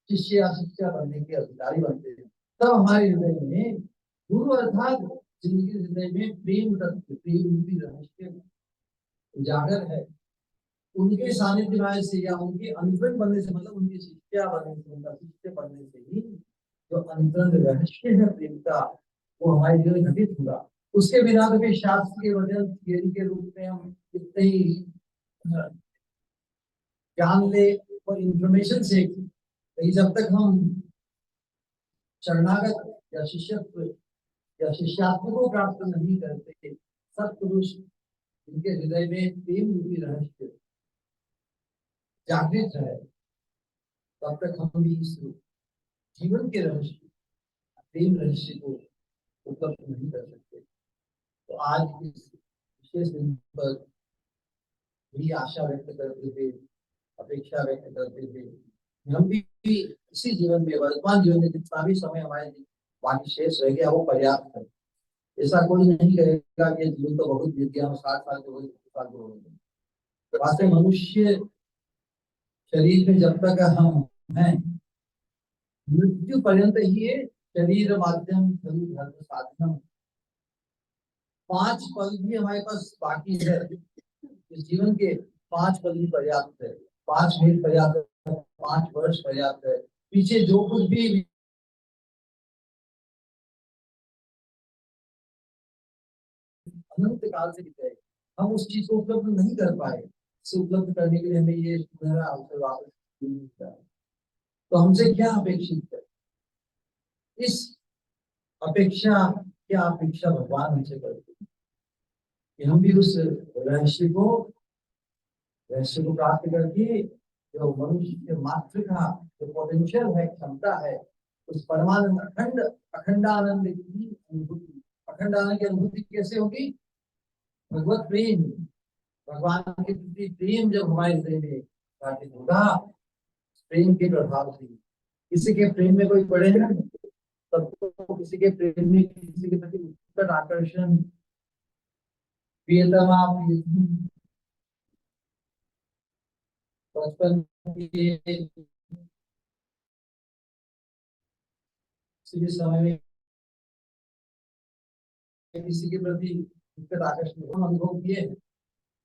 शिष्य या शिक्षा बनने के अधिकारी बनते हैं। तब हमारे हृदय में गुरु अर्थात जिनके हृदय में प्रेम तत्व, प्रेम की रहस्य उजागर है, उनके सानिध्य में से या उनके अंतरंग बनने से, मतलब उनकी शिष्या बनने से, उनका शिष्य बनने से ही जो अंतरंग रहस्य है प्रेम का, वो हमारे जीवन में घटित होगा। उसके बिना तो फिर शास्त्र के वचन थियरी के रूप में हम कितने ही ज्ञान ले और इंफॉर्मेशन से, जब तक हम शरणागत या शिष्यत्व या शिष्यात्व को प्राप्त नहीं करते सत्पुरुष जिनके हृदय में प्रेम रूपी रहस्य जागृत है, तब तक हम भी इस जीवन के रहस्य प्रेम रहस्य को उपलब्ध नहीं कर सकते। तो आज इस विशेष दिन पर भी आशा व्यक्त करते थे, अपेक्षा व्यक्त करते थे, हम भी इसी जीवन में वर्तमान जीवन में जितना भी समय हमारे बाकी शेष रह गया वो पर्याप्त है। ऐसा कोई नहीं कहेगा कि जीवन तो बहुत बीत गया, 60 साल के हो गए, 70 साल के हो गए। वास्तव मनुष्य शरीर में जब तक हम हैं, मृत्यु पर्यंत ही है शरीर माध्यम धर्म साधन 5 पल भी हमारे पास बाकी है। इस जीवन के 5 पल भी पर्याप्त है, 5 मिनट पर्याप्त है, 5 वर्ष पर्याप्त है। पीछे जो कुछ भी अनंत काल से बीत गए, हम उस चीज को उपलब्ध नहीं कर पाए। इसे उपलब्ध करने के लिए हमें ये सुनहरा अवसर वापस मिलता है। तो हमसे क्या अपेक्षित है? इस अपेक्षा क्या अपेक्षा भगवान हमसे करते हैं कि हम भी उस रहस्य को प्राप्त करके जो मनुष्य के मात्र का जो पोटेंशियल है, क्षमता है, उस परमानंद अखंडानंद की अनुभूति। अखंडानंद की अनुभूति कैसे होगी? भगवत प्रेम, भगवान के प्रति प्रेम जब हमारे हृदय में घटित होगा, प्रेम के प्रभाव से किसी के प्रेम में कोई पड़े ना, तब तो किसी के प्रेम में किसी के प्रति उत्कट आकर्षण, प्रियतमा बचपन के किसी समय में किसी के प्रति उत्कट आकर्षण हम अनुभव किए हैं।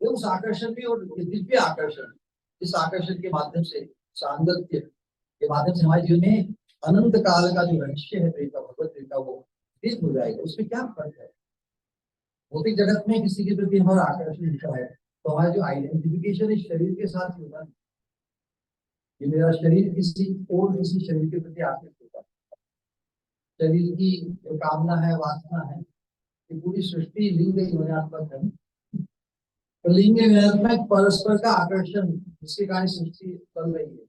उस आकर्षण भी और दिव्य आकर्षण, इस आकर्षण के माध्यम से, सांगत्य के माध्यम से हमारे जीवन में अनंत काल का जो रहस्य है प्रेम का, भगवत प्रेम का, वो सिद्ध हो जाएगा। उसमें क्या फर्क है? भौतिक जगत में किसी के प्रति हमारा आकर्षण होता है तो हमारा जो आइडेंटिफिकेशन इस शरीर के साथ ही होता है। ये मेरा शरीर किसी और किसी शरीर के प्रति आकर्षित होता है। शरीर की जो कामना है, वासना है, ये पूरी सृष्टि लिंग योजनात्मक है। तो लिंग योजनात्मक परस्पर का आकर्षण जिसके कारण सृष्टि चल रही है,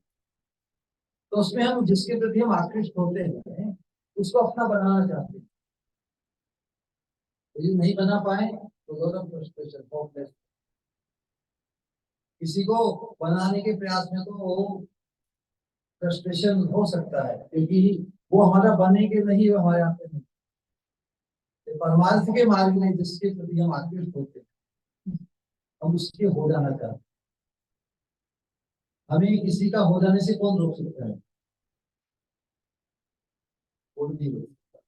तो उसमें हम जिसके प्रति हम आकृष्ट होते हैं उसको अपना बनाना चाहते हैं। तो ये नहीं बना पाए तो फ्रस्ट्रेशन, होपलेस। किसी को बनाने के प्रयास में तो वो फ्रस्ट्रेशन हो सकता है, क्योंकि वो हमारा बनेंगे नहीं, वो हमारे आप नहीं। परमार्थ के मार्ग में जिसके प्रति हम आकृष्ट होते हैं, हम उसके हो जाना चाहते हैं। हमें किसी का हो जाने से कौन रोक सकता है? कोई नहीं रोक सकता।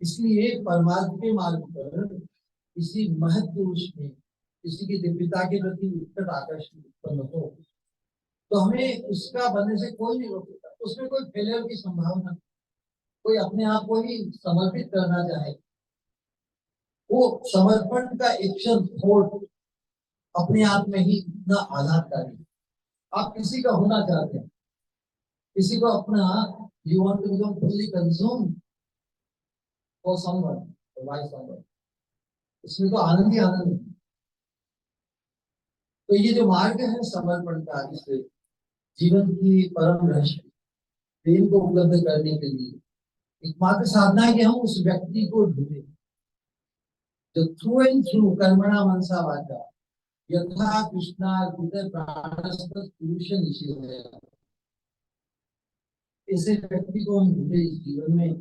इसलिए परमार्थ के मार्ग पर किसी महत् पुरुष में किसी की दिव्यता के प्रति उत्कट आकर्षण उत्पन्न हो तो हमें उसका बनने से कोई नहीं रोक सकता। उसमें कोई फेलियर की संभावना, कोई अपने आप को ही समर्पित करना चाहे, वो समर्पण का एक्शन थॉट अपने आप में ही इतना आघातकारी। आप किसी का होना चाहते हैं, किसी को अपना, you want to become fully consume for someone और बाय समवन, इसमें तो आनंद ही आनंद है। तो ये जो मार्ग है समर्पण का, इस जीवन की परम रहस्य प्रेम को उपलब्ध करने के लिए एकमात्र साधना है कि हम उस व्यक्ति को ढूंढे जो थ्रू एंड थ्रू कर्मणा मनसा वाचा यथा कृष्णार्पित प्राणस्तत् पुरुष निषेधः। ऐसे व्यक्ति को हम ढूंढे इस जीवन में।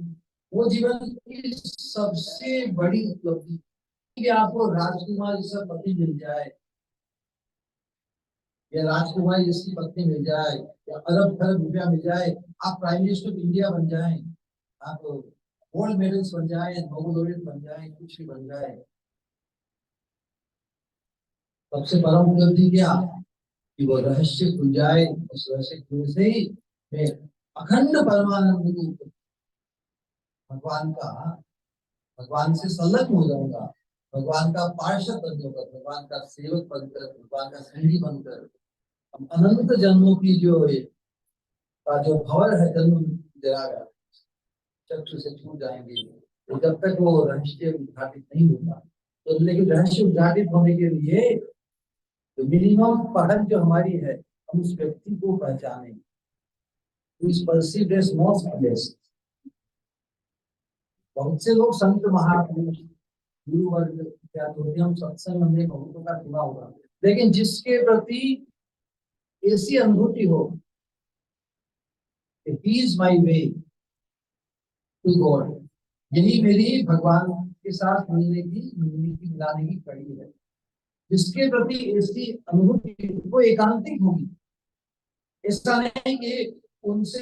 वो जीवन की सबसे बड़ी उपलब्धि कि आपको राजकुमार जैसा पति मिल जाए, या राजकुमारी जैसी पत्नी मिल जाए, या अरब खरब रुपया मिल जाए, आप प्राइम मिनिस्टर ऑफ इंडिया बन जाए, आप गोल्ड मेडल्स बन जाए, नोबेल लॉरेट बन जाए, कुछ भी बन जाए, सबसे परम उपलब्धि क्या कि वो रहस्य खुल जाए। उस रहस्य खुलने से ही मैं अखंड परमानंद को भगवान का, भगवान से संलग्न हो जाऊंगा, भगवान का पार्षद बन जाऊंगा, भगवान का सेवक बनकर, भगवान का संगी बनकर अनंत जन्मों की जो भवर है, जन्म जरागा, चक्षु से छूट जाएंगे। तो जब तक वो रहस्य उद्घाटित नहीं होगा, तो लेकिन रहस्य उद्घाटित होने के लिए तो मिनिमम पहल जो हमारी है, हम उस व्यक्ति को पहचाने, बहुत से लोग संत महापुरुष गुरु वर्ग क्या होते, हम सत्संग में बहुतों का सुना होगा, लेकिन जिसके प्रति ऐसी अनुभूति हो, he is my way to God, यही मेरी भगवान के साथ मिलने की मिलाने की कड़ी है, जिसके प्रति ऐसी अनुभूति वो एकांतिक होगी। ऐसा नहीं कि उनसे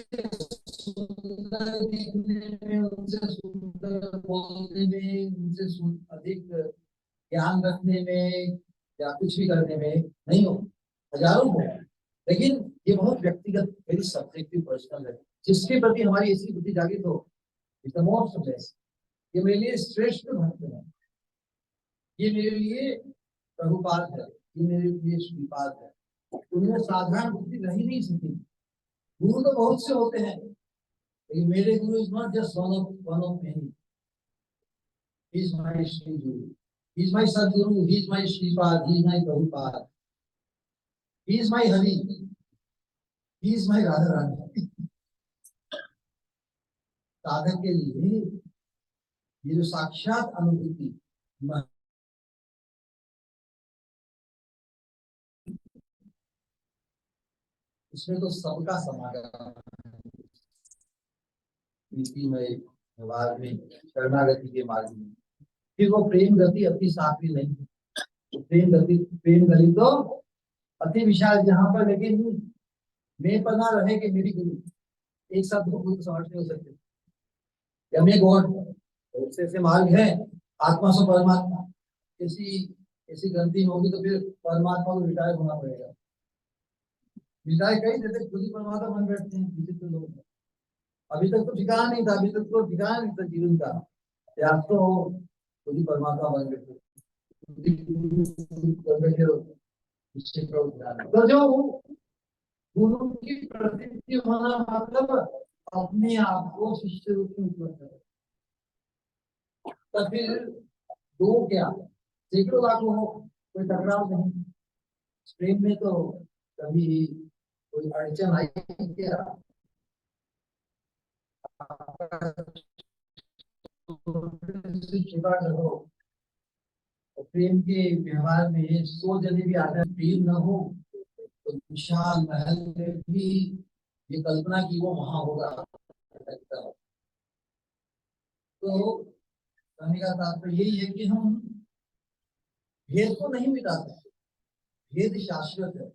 सुंदर दिखने में, उनसे सुंदर बोलने में, उनसे अधिक ज्ञान रखने में या कुछ भी करने में नहीं हो, हजारों हो, लेकिन ये बहुत व्यक्तिगत, वेरी सब्जेक्टिव पर्सनल है। जिसके प्रति हमारी ऐसी बुद्धि जागृत हो, इज द मोस्ट बेस्ट, ये मेरे लिए श्रेष्ठ भक्त है, ये मेरे लिए प्रभुपाद है, ये मेरे लिए श्रीपाद है। उन्हें साधारण बुद्धि नहीं नहीं सकती। गुरु तो बहुत से होते हैं, लेकिन मेरे guru is not just one of many, he is my Shri guru, he is my Sadguru, he is my Shripad, he is my Prabhupada, he is my Hari, he is my Radha Rani. साधक के लिए ये जो साक्षात अनुभूति, इसमें तो सबका समागम, मार्ग में, शरणागति के मार्ग में, फिर वो प्रेम गति अति साफी नहीं, प्रेम गति तो अति विशाल, जहां पर लेकिन मैं पना रहे कि मेरी गुरु, एक साथ दो गुरु समझ नहीं हो सकते, या मैं गॉड, ऐसे मार्ग है, आत्मा से परमात्मा, ऐसी ऐसी गलती होगी तो फिर परमात्मा को रिटायर होना पड़ेगा। रिटायर कई देते, खुद ही परमात्मा बन बैठते हैं विचित्र लोग। अभी तक तो ठिकाना नहीं था, अभी तक तो ठिकाना नहीं था जीवन का, या तो खुद ही परमात्मा बन बैठे, तो जो गुरु की प्रतीति होना मतलब अपने आप को शिष्य रूप में उपलब्ध है। तो फिर दो क्या सैकड़ों लाखों हो, कोई टकराव नहीं। प्रेम में तो कभी कोई अड़चन आई क्या, छोटा करो, प्रेम के व्यवहार में 100 जने भी आ जाए, प्रेम न हो तो विशाल महल में भी ये कल्पना की वो वहां होगा। तो कहने का तात्पर्य यही है कि हम भेद को नहीं मिटा सकते, भेद शाश्वत है।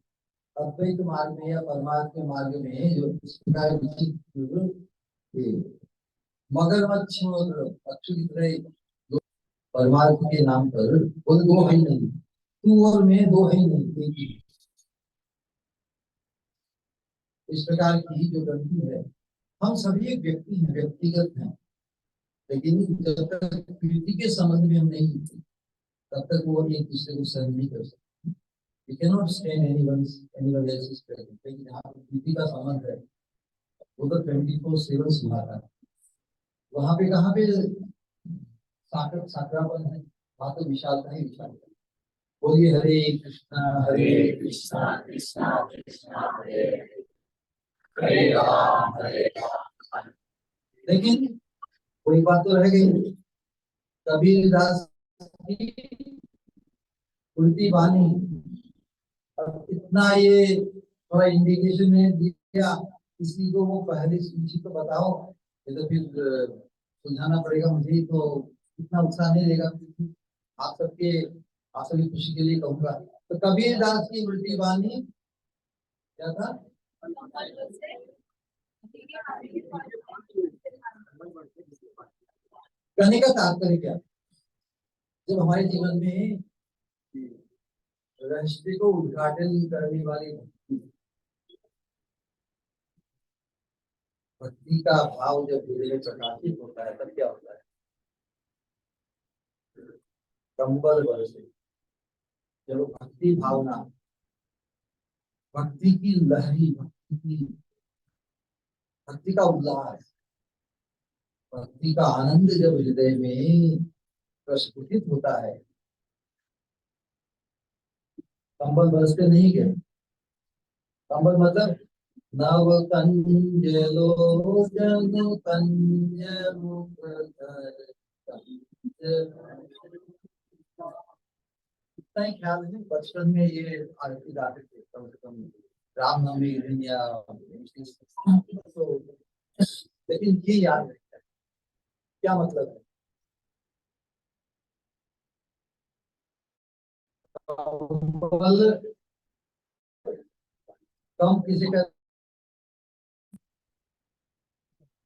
अद्वैत मार्ग में या परमार्थ के मार्ग में जो इस प्रकार मगरमच्छ और पक्षी की तरह परमार्थ के नाम पर वो दो है नहीं, तू और मैं दो है नहीं, एक ही। इस प्रकार की जो गलती है, हम सभी एक व्यक्ति हैं, व्यक्तिगत हैं, लेकिन जब तक कृति के संबंध में हम नहीं होते, तब तक वो एक दूसरे को सहन नहीं कर सकते। We cannot stand anyone else's presence, लेकिन जहाँ कृति का संबंध है, वो तो 24/7 सुनाता है। वहां पे कहाँ पे साकरापन है, वहां तो विशालता ही विशालता। बोलिए हरे कृष्णा कृष्णा कृष्णा हरे हरे राम। लेकिन कोई बात तो रह गई, कबीरदास की उल्टी वाणी, इतना ये थोड़ा इंडिकेशन है दिया, किसी को वो पहले सूची तो बताओ, ये तो फिर सुलझाना पड़ेगा मुझे, तो इतना उत्साह नहीं रहेगा। आप सभी खुशी के लिए कहूंगा। तो कबीरदास की उल्टी वाणी क्या था, कहने का तात्पर्य क्या, जब हमारे जीवन में रहस्य को उद्घाटन करने वाली भक्ति का भाव जब हृदय में प्रकाशित होता है, तब क्या होता है, कंबल बरसे। जब भक्ति भावना, भक्ति की लहरी, भक्ति का उल्लास, भक्ति का आनंद जब हृदय में प्रस्फुटित होता है, कंबल बरसते नहीं गए। कंबल मतलब नव कंज लोचन कंज मुखधर कंज। इतना ही ख्याल है, बचपन में ये आरती गाते थे कम से कम रामनवमी के दिन या तो, लेकिन ये याद रहता है क्या मतलब है। कंबल कम किसी का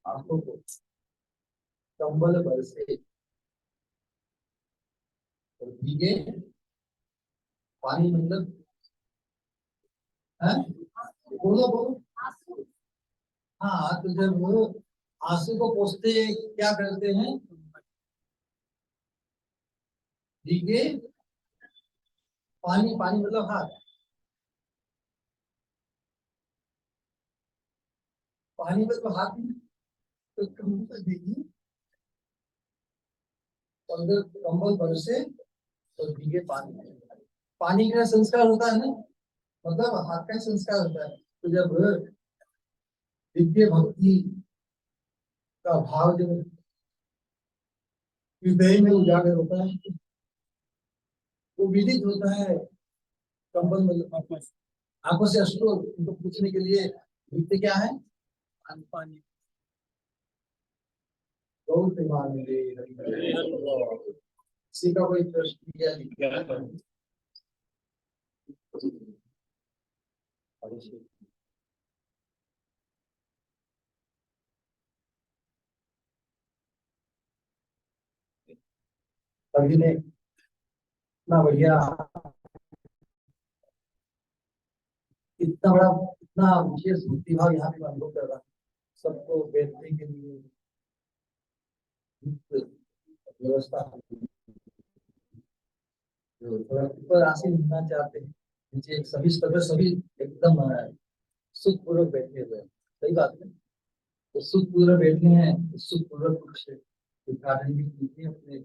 आंखों को कंबल बरसे और भीगे पानी मतलब है। बोलो बोलो। हाँ, तो जब वो आंसू को पोंछते क्या करते हैं, भीगे पानी, पानी मतलब हाथ, पानी मतलब हाथ में, तो कंबल भीगी और कंबल बरसे और भीगे पानी। पानी का संस्कार होता है ना, मतलब हाथ का संस्कार होता है। तो जब दिव्य भक्ति का भाव जब हृदय में उजागर होता है, वो विदित होता है। कंबल मतलब आंखों से अश्रु उनको पूछने के लिए लिखते क्या है, पानी। बहुत किसी का कोई प्रश्न किया लिखा। कभी ने इतना बढ़िया, इतना बड़ा, इतना विशेष भक्ति भाव यहाँ पे अनुभव कर रहा है। सबको बैठने के लिए व्यवस्था, जो थोड़ा ऊपर आसीन होना चाहते हैं, नीचे सभी स्तर पर सभी एकदम सुखपूर्वक बैठे हुए हैं। सही बात है। तो सुखपूर्वक बैठे हैं, सुखपूर्वक कुछ उद्घाटन भी कीजिए अपने,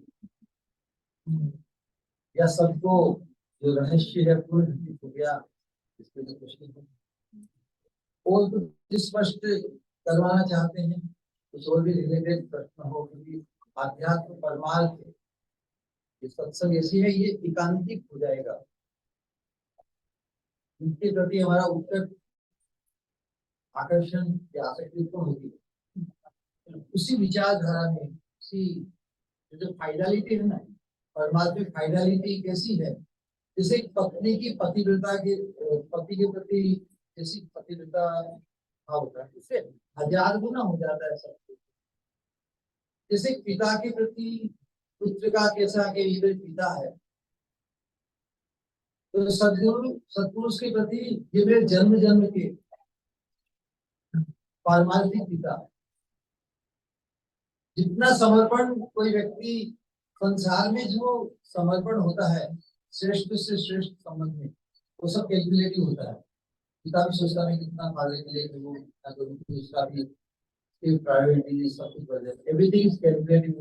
या सबको जो रहस्य है पूर्ण घटित हो गया, इसके लिए कुछ नहीं। और कुछ स्पष्ट करवाना चाहते हैं, कुछ और भी रिलेटेड प्रश्न हो, क्योंकि आध्यात्म परमार्थ ये सत्संग ऐसी है, ये एकांतिक हो जाएगा, इनके प्रति हमारा उत्तर आकर्षण या आसक्ति तो होगी। उसी विचारधारा में, उसी जो फाइनलिटी है ना, परमात्मा फाइनलिटी कैसी है, जैसे पत्नी की पतिव्रता के पति के प्रति जैसी पतिव्रता भाव होता है, उससे 1000 गुना हो जाता है सब कुछ। जैसे पिता के प्रति पुत्र का कैसा के ये पिता है, तो सदगुरु सत्पुरुष के प्रति ये मेरे जन्म जन्म के पारमार्थिक पिता। जितना समर्पण कोई व्यक्ति संसार में जो समर्पण होता है श्रेष्ठ से श्रेष्ठ संबंध में, वो सब कैलकुलेटिव होता है। पिता भी सोचता है कितना फायदे मिले, तो वो उसका भी प्रायोरिटी सब कुछ बढ़ जाए, एवरीथिंग इज कैलकुलेटिव।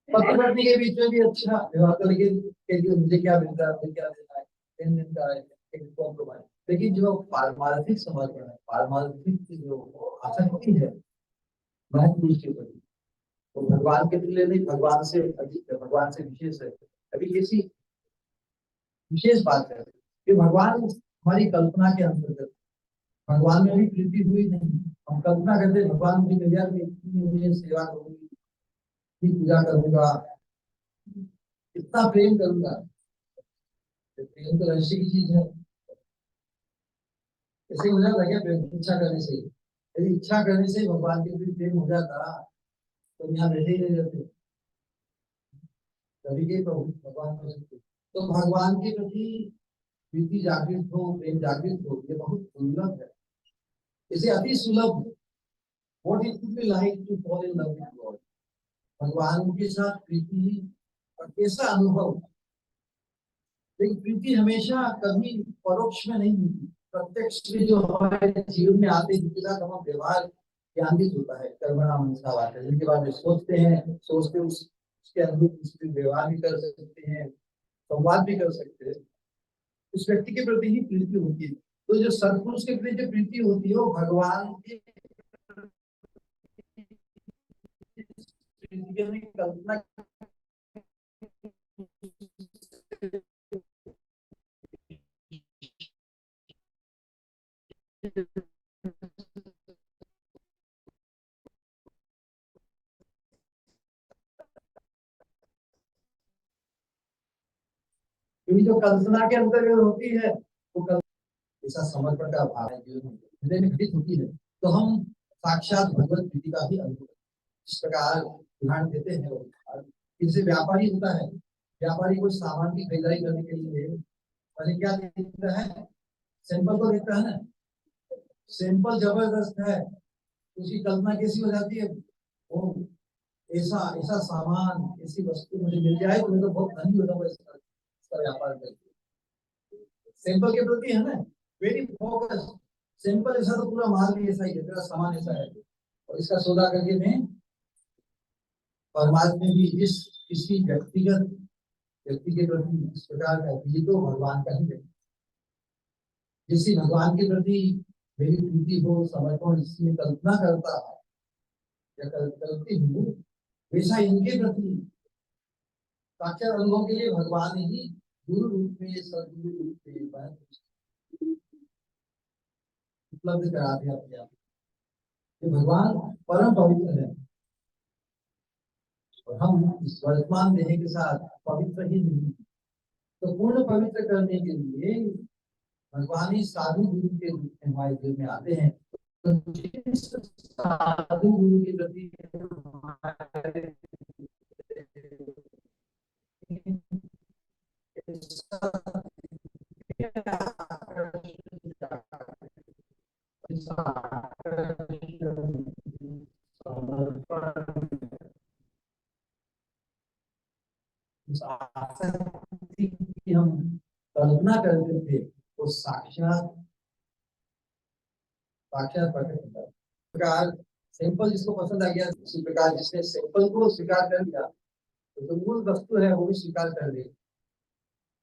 पति पत्नी के बीच में भी अच्छा व्यवहार करके मुझे क्या मिलता है, मुझे क्या देना है, दिन मिलता है, एक कॉम्प्रोमाइज। लेकिन जो पारमार्थिक समर्पण है, पारमार्थिक की जो आसक्ति है महत्व के प्रति, तो भगवान के लिए नहीं, भगवान से अधिक है, भगवान से विशेष है। अभी किसी विशेष बात है कि भगवान हमारी कल्पना के अंतर्गत, भगवान में भी प्रीति हुई नहीं। हम कल्पना करते भगवान की नजर में इतनी सेवा करूंगी, पूजा करूंगा, इतना प्रेम करूंगा। प्रेम तो रहस्य की चीज है। ऐसे हो जाता क्या प्रेम इच्छा करने से? यदि इच्छा करने से भगवान के प्रति प्रेम हो जाता तो यहाँ बैठे ही नहीं रहते, तभी के प्रभु भगवान हो सकते। तो भगवान के प्रति प्रीति जागृत हो, प्रेम जागृत हो, ये बहुत दुर्लभ है। इसे अति सुलभ, what it would be like to fall in love with God, भगवान के साथ प्रीति, और कैसा अनुभव। लेकिन प्रीति हमेशा कभी परोक्ष में नहीं होती, प्रत्यक्ष में जो हमारे जीवन में आते हैं, जिनके साथ हम व्यवहार ज्ञानित होता है, कर्मणा मनसा वाचा, जिनके बारे में सोचते हैं, सोचते उसके अनुरूप उसमें व्यवहार भी कर सकते हैं, संवाद भी कर सकते हैं, उस व्यक्ति के प्रति ही प्रीति होती है। तो जो सत्पुरुष के प्रति जो प्रीति होती है वो भगवान की प्रीति की कल्पना जो कल्पना के अंतर्गत होती है वो ऐसा समर्पण का भाव है जीवन में हृदय में घटित होती है, तो हम साक्षात भगवत प्रीति का भी अनुभव इस प्रकार उदाहरण देते हैं। इससे व्यापारी होता है, व्यापारी को सामान की खरीदारी करने के लिए पहले क्या देखता है, सैंपल को देखता है ना। सैंपल जबरदस्त है तो उसकी कल्पना कैसी हो जाती है, वो ऐसा ऐसा सामान ऐसी वस्तु मुझे मिल जाए तो मैं तो बहुत धनी हो जाऊंगा इसका व्यापार करके। सैंपल के प्रति है ना वेरी फोकस, सैंपल ऐसा तो पूरा माल भी ऐसा ही है, तेरा सामान ऐसा है और इसका सौदा करके मैं परमात्मा भी इसी व्यक्ति के प्रति इस प्रकार का ये तो भगवान का ही है। जिससे भगवान के प्रति मेरी प्रीति हो, समर्पण इसमें कल्पना करता है या करती हूँ, वैसा इनके प्रति साक्षात अनुभव के लिए भगवान ही गुरु रूप में, सदगुरु रूप में उपलब्ध कराते हैं अपने आप। भगवान परम पवित्र है और हम इस वर्तमान देह के साथ पवित्र ही नहीं, तो पूर्ण पवित्र करने के लिए भगवान ही साधु गुरु के रूप में हमारे दिल में आते हैं। तो साधु गुरु के प्रति हम कल्पना करते थे वो साक्षात साक्षात प्रकट होता है। प्रकार सिंपल जिसको पसंद आ गया, इसी प्रकार जिसने सिंपल को स्वीकार कर लिया तो जो मूल वस्तु है वो भी स्वीकार कर ले।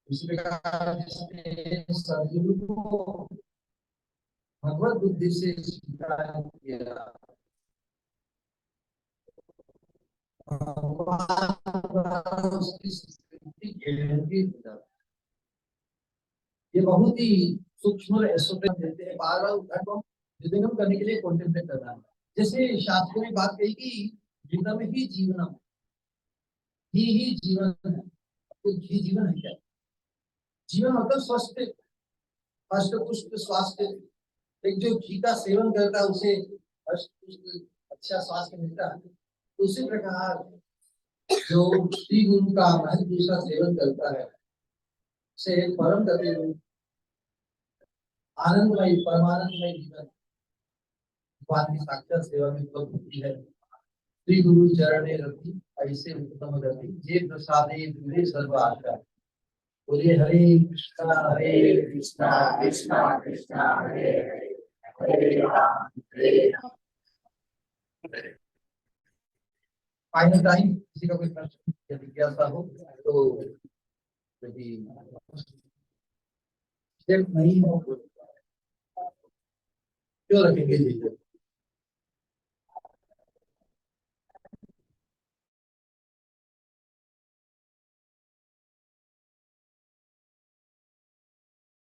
इसी प्रकार जिसने सदगुरु को भगवत बुद्धि से स्वीकार किया, ये बहुत ही सूक्ष्म देते हैं, बार बार उद्घाटन विवेचन करने के लिए कॉन्टेम्पलेट करना है। जैसे शास्त्रों में बात कही कि जीवन में ही जीवनम, ही जीवन है। तो ही जीवन है क्या? जीवन मतलब स्वस्थ, हष्ट पुष्ट स्वास्थ्य। एक जो घी का सेवन करता है उसे हष्ट पुष्ट अच्छा स्वास्थ्य मिलता है। तो उसी प्रकार जो श्री गुरु का महत्व का सेवन करता है उसे परम गति आनंदमय परमानंदमय जीवन भगवान की साक्षात सेवा में उपलब्ध होती है। श्री गुरु चरणे रति ऐसे उत्तम गति जे प्रसादे दूरे सर्व आशा। बोलिए हरे कृष्णा कृष्णा कृष्णा हरे हरे, हरे राम हरे राम। फाइनल टाइम, किसी का कोई प्रश्न या जिज्ञासा हो तो यदि नहीं हो क्यों रखेंगे जी।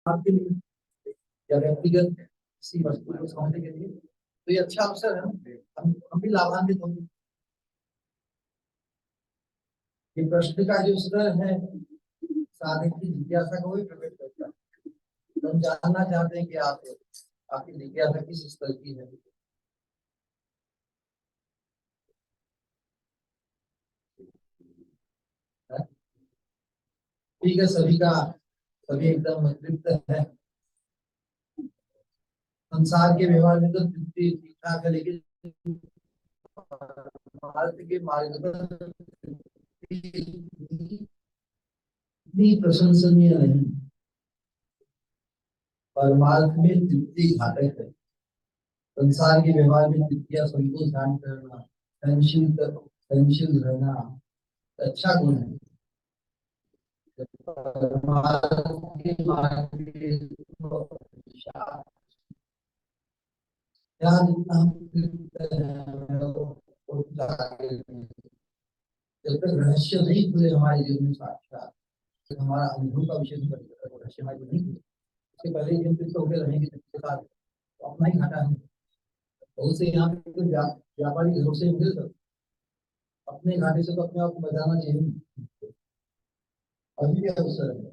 आपके लिए या व्यक्तिगत किसी वस्तु को समझने के लिए तो ये अच्छा अवसर है, हम भी लाभान्वित होंगे। ये प्रश्न का जो स्तर है साधक की जिज्ञासा को भी प्रकट करता है। तो हम जानना चाहते हैं कि आपकी जिज्ञासा किस स्तर की है। ठीक है, सभी एकदम तृप्त है। संसार के व्यवहार में तो तृप्ति ठीक ठाक है, लेकिन भारत के मार्गदर्शन इतनी प्रशंसनीय नहीं। परमार्थ में तृप्ति घातक है। संसार के व्यवहार में विद्या संतोष ध्यान करना, सहनशील रहना अच्छा गुण है। जहाँ जितना हम जब तक रहस्य नहीं खुले हमारे जीवन में साक्षात, तो हमारा अनुभव का विषय रहस्य हमारे नहीं खुले, उसके पहले ही हम तृप्त होकर रहेंगे सबके साथ, तो अपना ही घाटा है। बहुत से यहाँ पे तो व्यापारी घरों से मिल सकते, अपने घाटे से तो अपने आप को बचाना चाहिए, अभी भी अवसर है।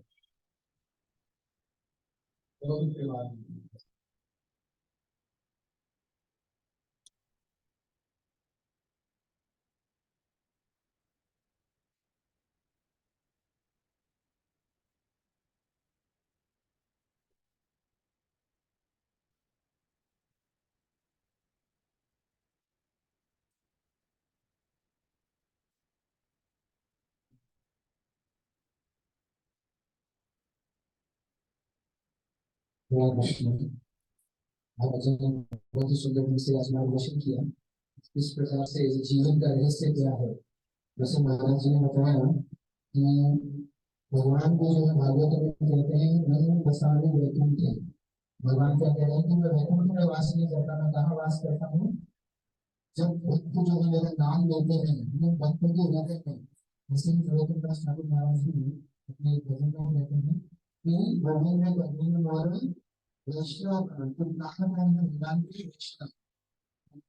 बहुत ही सुंदर ढंग से आज मार्गदर्शन किया। इस प्रकार से जीवन का रहस्य क्या है, जैसे महाराज जी ने बताया कि भगवान को जो है भागवत में कहते हैं मन बसाने वैकुंठ है। भगवान क्या कह रहे हैं कि मैं वैकुंठ में वास नहीं करता, मैं कहाँ वास करता हूँ, जब भक्त जो है मेरा नाम लेते हैं, मैं भक्तों के हृदय में, जैसे कि गोविंद दास ठाकुर महाराज जी अपने भजन में कहते हैं कि गोविंद गोविंद मोर वैष्णव भगवान की वैष्णव,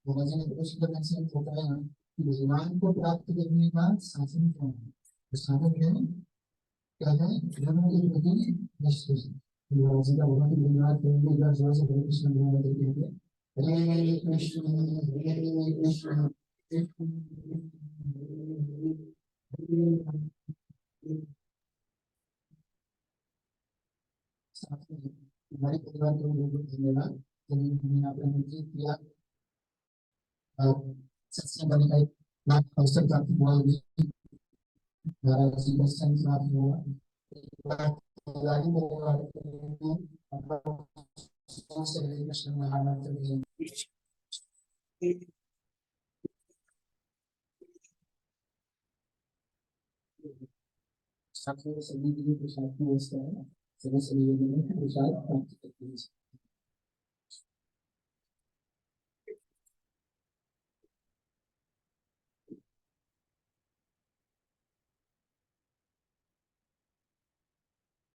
भगवान ने कुछ तरह से बताया कि भगवान को प्राप्त करने का साधन क्या है, तो साधन क्या है, धर्म के प्रति निष्ठा। महाराज जी का बहुत ही धन्यवाद करेंगे, एक बार जोर से हरे कृष्ण धन्यवाद देते हैं। हरे कृष्ण हरे कृष्ण हमारे परिवार को बहुत बहुत धन्यवाद, हमने आपका मंत्री किया और सत्संग करने का एक अवसर प्राप्त हुआ, महाराज जी का संग प्राप्त हुआ। कृष्ण महाराज सभी के लिए प्रसाद की व्यवस्था है, सभी सभी प्रसाद प्राप्त करते हैं।